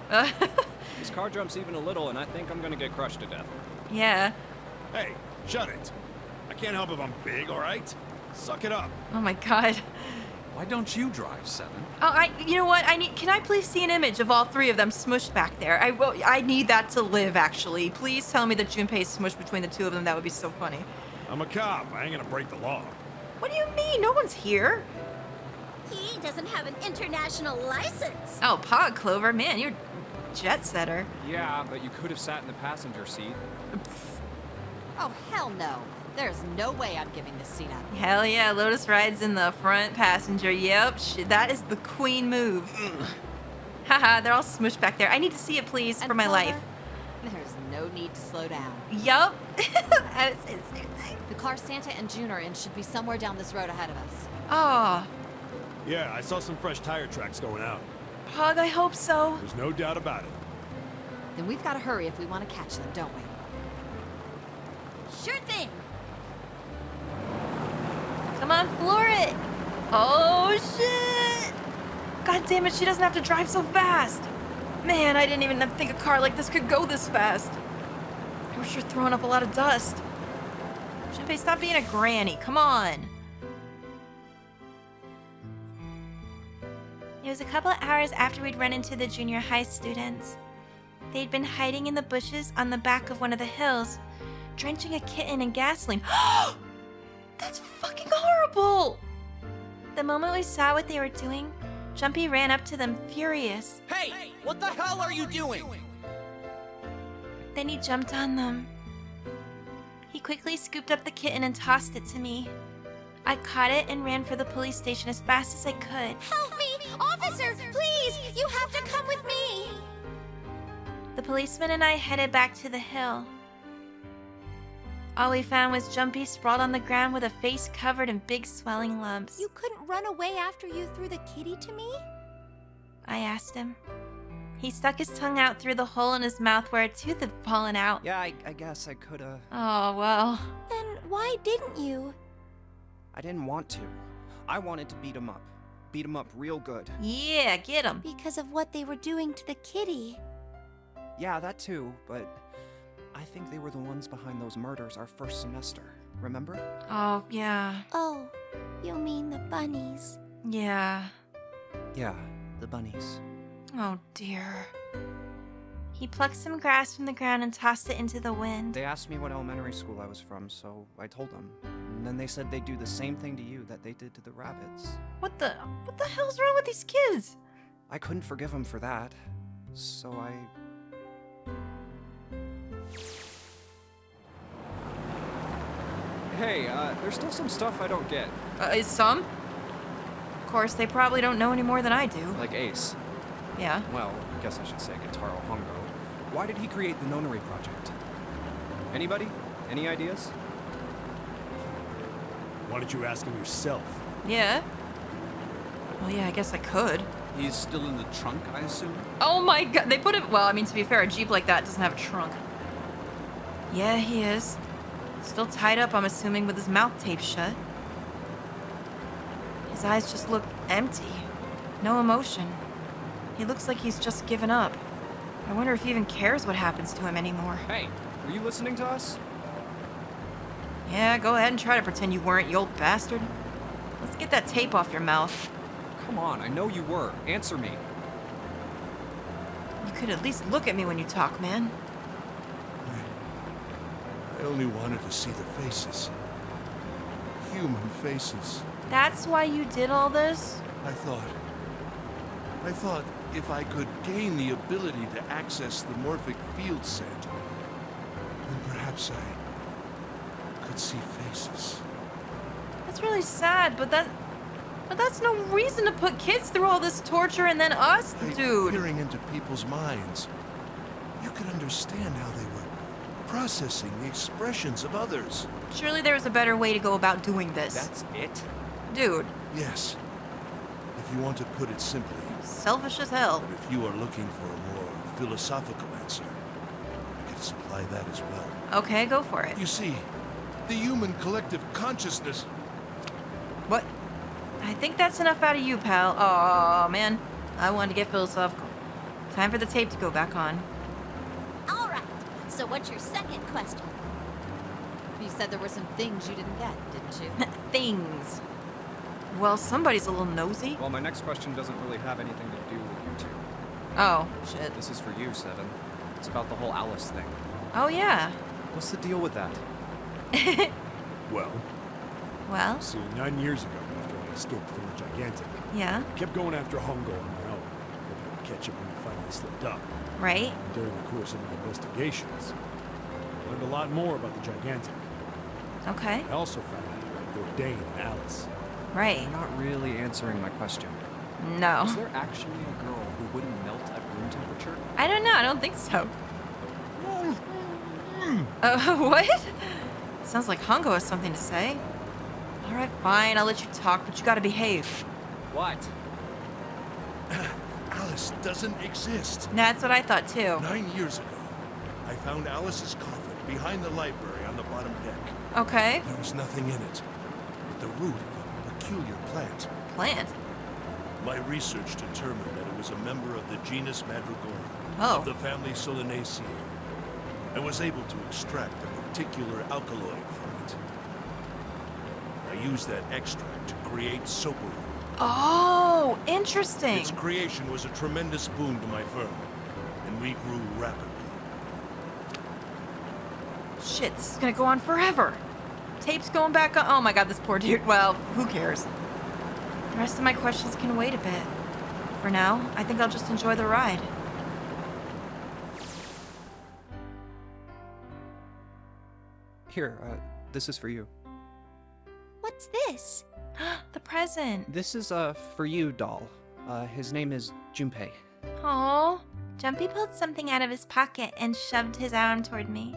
This car jumps even a little, and I think I'm gonna get crushed to death. Yeah. Hey, shut it. I can't help if I'm big, all right? Suck it up. Oh my god. Why don't you drive, Seven? Oh, you know what? Can I please see an image of all three of them smushed back there? I need that to live, actually. Please tell me that Junpei's smushed between the two of them. That would be so funny. I'm a cop. I ain't gonna break the law. What do you mean? No one's here. He doesn't have an international license. Oh, Pog Clover, man, you're jet setter. Yeah, but you could have sat in the passenger seat. Oh, hell no. There's no way I'm giving this seat up. Hell yeah, Lotus rides in the front passenger. Yep, that is the queen move. Haha, they're all smushed back there. I need to see it, please, And for my Clover, life. There's no need to slow down. Yup. I was saying the same thing. The car Santa and June are in should be somewhere down this road ahead of us. Oh, Yeah, I saw some fresh tire tracks going out. Pog, I hope so. There's no doubt about it. Then we've got to hurry if we want to catch them, don't we? Sure thing. Come on, floor it. Oh, shit. God damn it, she doesn't have to drive so fast. Man, I didn't even think a car like this could go this fast. I was sure throwing up a lot of dust. Junpei, stop being a granny. Come on. It was a couple of hours after we'd run into the junior high students. They'd been hiding in the bushes on the back of one of the hills, drenching a kitten in gasoline. That's fucking horrible! The moment we saw what they were doing, Jumpy ran up to them furious. Hey! What the hell are you doing? Then he jumped on them. He quickly scooped up the kitten and tossed it to me. I caught it and ran for the police station as fast as I could. Help me! Officer, please! You have to come with me! The policeman and I headed back to the hill. All we found was Jumpy sprawled on the ground with a face covered in big swelling lumps. You couldn't run away after you threw the kitty to me? I asked him. He stuck his tongue out through the hole in his mouth where a tooth had fallen out. Yeah, I guess I coulda... Oh, well. Then why didn't you? I didn't want to. I wanted to beat him up. Beat him up real good. Yeah, get him. Because of what they were doing to the kitty. Yeah, that too, but I think they were the ones behind those murders our first semester. Remember? Oh, yeah. Oh, you mean the bunnies. Yeah. Yeah, the bunnies. Oh, dear. He plucked some grass from the ground and tossed it into the wind. They asked me what elementary school I was from, so I told them. And then they said they'd do the same thing to you that they did to the rabbits. What the hell's wrong with these kids? I couldn't forgive them for that, so I... Hey, there's still some stuff I don't get. Is some? Of course, they probably don't know any more than I do. Like Ace. Yeah. Well, I guess I should say Gitaro Hongo. Why did he create the Nonary project? Anybody? Any ideas? Why don't you ask him yourself? Yeah? Well, yeah, I guess I could. He's still in the trunk, I assume? Oh my god, they put it. Well, I mean, to be fair, a Jeep like that doesn't have a trunk. Yeah, he is. Still tied up, I'm assuming, with his mouth taped shut. His eyes just look empty. No emotion. He looks like he's just given up. I wonder if he even cares what happens to him anymore. Hey, were you listening to us? Yeah, go ahead and try to pretend you weren't, you old bastard. Let's get that tape off your mouth. Come on, I know you were. Answer me. You could at least look at me when you talk, man. I only wanted to see the faces. Human faces. That's why you did all this? I thought if I could gain the ability to access the morphic field set, then perhaps I could see faces. That's really sad, but that's no reason to put kids through all this torture and then us, By dude. peering into people's minds, you could understand how they were processing the expressions of others. Surely there was a better way to go about doing this. That's it? Dude. Yes. If you want to put it simply. Selfish as hell. But if you are looking for a more philosophical answer, I could supply that as well. Okay, go for it. You see, the human collective consciousness... What? I think that's enough out of you, pal. Oh man. I wanted to get philosophical. Time for the tape to go back on. All right. So what's your second question? You said there were some things you didn't get, didn't you? Things. Well, somebody's a little nosy. Well, my next question doesn't really have anything to do with you two. Oh, shit. This is for you, Seven. It's about the whole Alice thing. Oh, yeah. What's the deal with that? Well, Well? see, 9 years ago, after I escaped from the Gigantic, Yeah? I kept going after Hongo on my own, hoping I'd catch him when he finally slipped up. Right? During the course of my investigations, I learned a lot more about the Gigantic. Okay. I also found out about Bourdain and Alice. Right. You're not really answering my question. No. Is there actually a girl who wouldn't melt at room temperature? I don't know. I don't think so. What? Sounds like Hongo has something to say. All right, fine. I'll let you talk, but you gotta behave. What? Alice doesn't exist. That's what I thought, too. 9 years ago, I found Alice's coffin behind the library on the bottom deck. Okay. There was nothing in it but the root of a peculiar plant. Plant? My research determined that it was a member of the genus Madrigorum Oh. of the family Solanaceae. I was able to extract a particular alkaloid from it. I used that extract to create soapwood. Oh, interesting. Its creation was a tremendous boon to my firm, and we grew rapidly. Shit, this is gonna go on forever. Tape's going back on. Oh my god, this poor dude. Well, who cares? The rest of my questions can wait a bit. For now, I think I'll just enjoy the ride. Here, this is for you. What's this? The present. This is, for you, doll. His name is Junpei. Aw. Jumpy pulled something out of his pocket and shoved his arm toward me.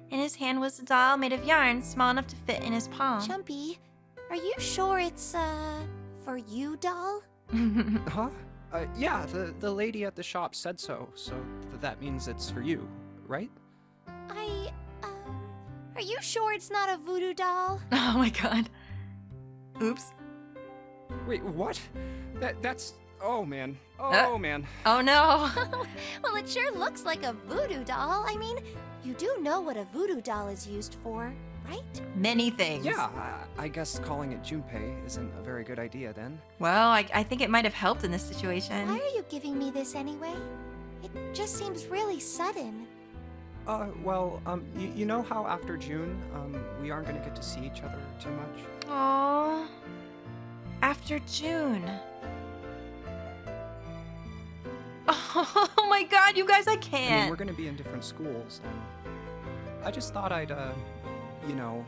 In his hand was a doll made of yarn small enough to fit in his palm. Jumpy, are you sure it's, for you, doll? Huh? Yeah, the lady at the shop said so, so that means it's for you, right? Are you sure it's not a voodoo doll? Oh my god. Oops. Wait, what? That's... Oh, man. Oh, man. Oh, no. Well, it sure looks like a voodoo doll. I mean, you do know what a voodoo doll is used for, right? Many things. Yeah, I guess calling it Junpei isn't a very good idea then. Well, I think it might have helped in this situation. Why are you giving me this anyway? It just seems really sudden. Well, you know how after June, we aren't gonna get to see each other too much? Aww. After June. Oh my god, you guys, I I can't. mean, we're gonna be in different schools, and I just thought I'd, you know,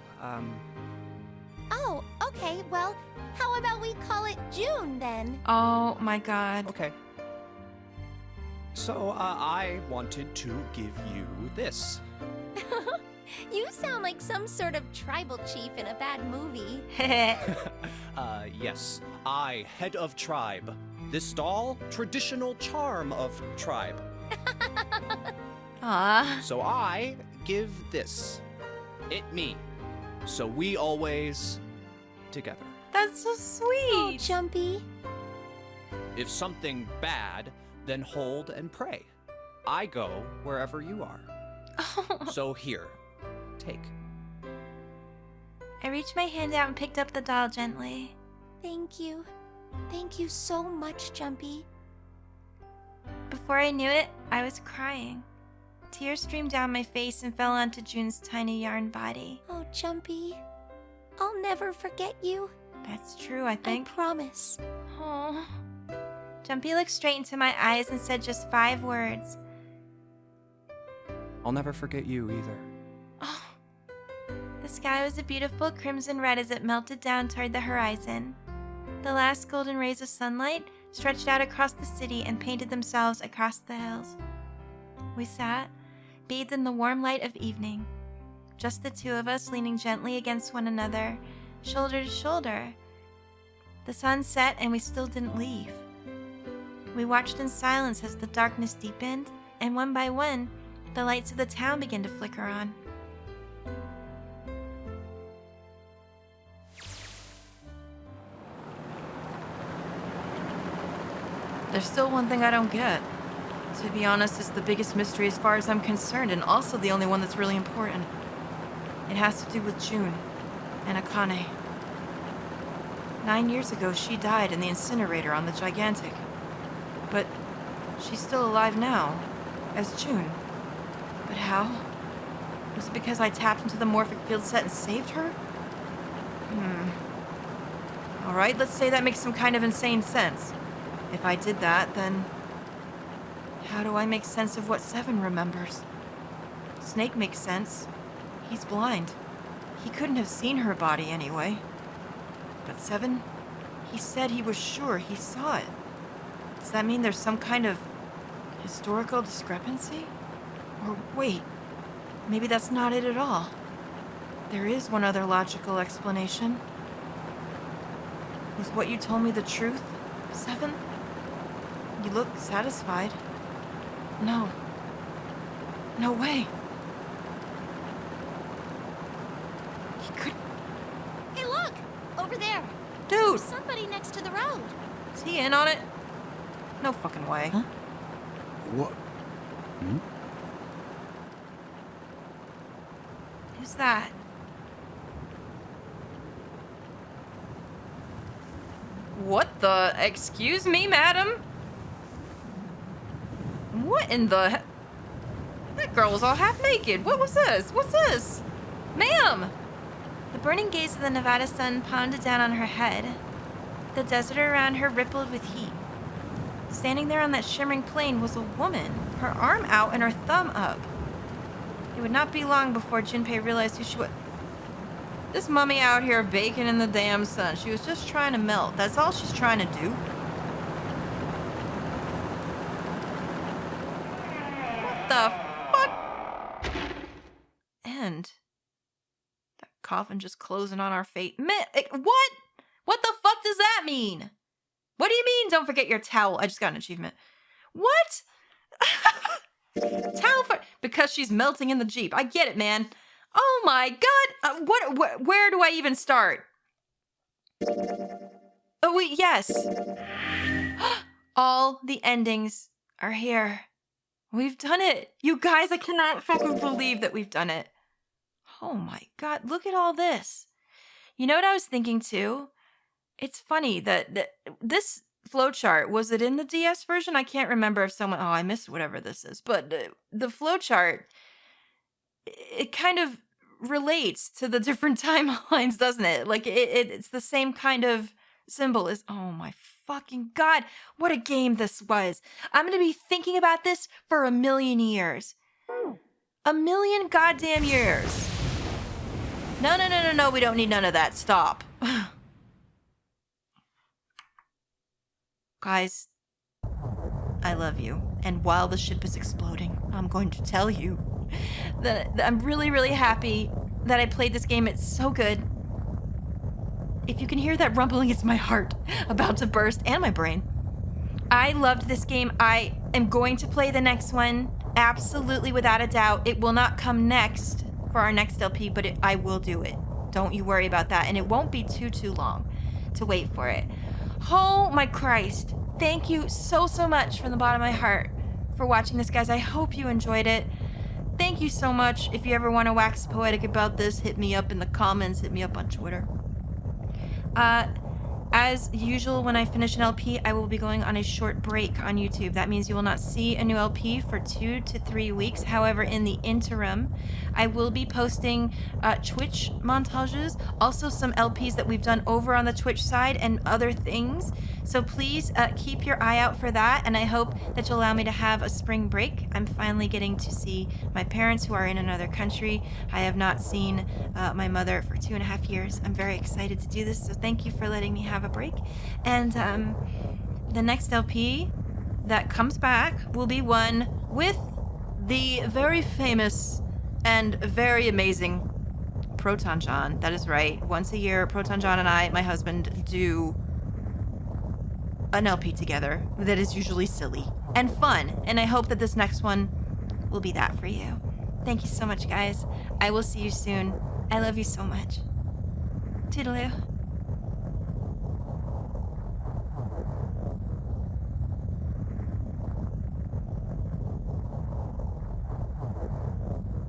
Oh, okay, well, how about we call it June then? Oh my god. Okay. So, I wanted to give you this. You sound like some sort of tribal chief in a bad movie. Yes. I, head of tribe. This doll, traditional charm of tribe. Ah. So I give this. It me. So we always together. That's so Oh, sweet. Jumpy. If something bad, then hold and pray. I go wherever you are. So here, take. I reached my hand out and picked up the doll gently. Thank you. Thank you so much, Jumpy. Before I knew it, I was crying. Tears streamed down my face and fell onto June's tiny yarn body. Oh, Jumpy. I'll never forget you. That's true, I I think. promise. Oh. Jumpy looked straight into my eyes and said just 5 words. I'll never forget you either. Oh. The sky was a beautiful crimson red as it melted down toward the horizon. The last golden rays of sunlight stretched out across the city and painted themselves across the hills. We sat, bathed in the warm light of evening, just the two of us leaning gently against one another, shoulder to shoulder. The sun set and we still didn't leave. We watched in silence as the darkness deepened, and one by one, the lights of the town began to flicker on. There's still one thing I don't get. To be honest, it's the biggest mystery as far as I'm concerned, and also the only one that's really important. It has to do with June and Akane. 9 years ago, she died in the incinerator on the Gigantic. But she's still alive now, as June. But how? Was it because I tapped into the morphic field set and saved her? Alright, let's say that makes some kind of insane sense. If I did that, then how do I make sense of what Seven remembers? Snake makes sense. He's blind. He couldn't have seen her body anyway. But Seven, he said he was sure he saw it. Does that mean there's some kind of historical discrepancy? Or wait, maybe that's not it at all. There is one other logical explanation. Was what you told me the truth, Seven? You look satisfied. No. No way. He could... Hey, look! Over there. Dude! There's somebody next to the road. Is he in on it? No fucking way. Huh? What? Who's that? What the? Excuse me, madam? What in the... That girl was all half naked. What was this? What's this? Ma'am! The burning gaze of the Nevada sun pounded down on her head. The desert around her rippled with heat. Standing there on that shimmering plain was a woman, her arm out and her thumb up. It would not be long before Junpei realized who she was. This mummy out here baking in the damn sun. She was just trying to melt. That's all she's trying to do. What the fuck? And that coffin just closing on our fate. What? What the fuck does that mean? What do you mean, don't forget your towel? I just got an achievement. What? Towel for... Because she's melting in the Jeep. I get it, man. Oh my god! Where do I even start? Oh, wait, yes. All the endings are here. We've done it. You guys, I cannot fucking believe that we've done it. Oh my god, look at all this. You know what I was thinking too? It's funny that this flowchart, was it in the DS version? I can't remember if someone... Oh, I missed whatever this is. But the flowchart... It kind of relates to the different timelines, doesn't it? Like, it's the same kind of symbol as... Oh my fucking god, what a game this was. I'm gonna be thinking about this for 1,000,000 years. 1,000,000 goddamn years. No, we don't need none of that. Stop. Guys, I love you. And while the ship is exploding, I'm going to tell you that I'm really, really happy that I played this game. It's so good. If you can hear that rumbling, it's my heart about to burst and my brain. I loved this game. I am going to play the next one. Absolutely, without a doubt. It will not come next for our next LP, but I will do it. Don't you worry about that. And it won't be too long to wait for it. Oh my Christ. Thank you so much from the bottom of my heart for watching this, guys. I hope you enjoyed it. Thank you so much. If you ever want to wax poetic about this, hit me up in the comments. Hit me up on Twitter. As usual, when I finish an LP, I will be going on a short break on YouTube. That means you will not see a new LP for 2 to 3 weeks. However, in the interim, I will be posting Twitch montages, also some LPs that we've done over on the Twitch side and other things. So please keep your eye out for that, and I hope that you'll allow me to have a spring break. I'm finally getting to see my parents who are in another country. I have not seen my mother for 2.5 years. I'm very excited to do this, so thank you for letting me have a break. And the next LP that comes back will be one with the very famous and very amazing Proton John. That is right. Once a year, Proton John and I, my husband, do an LP together that is usually silly and fun. And I hope that this next one will be that for you. Thank you so much, guys. I will see you soon. I love you so much. Toodaloo.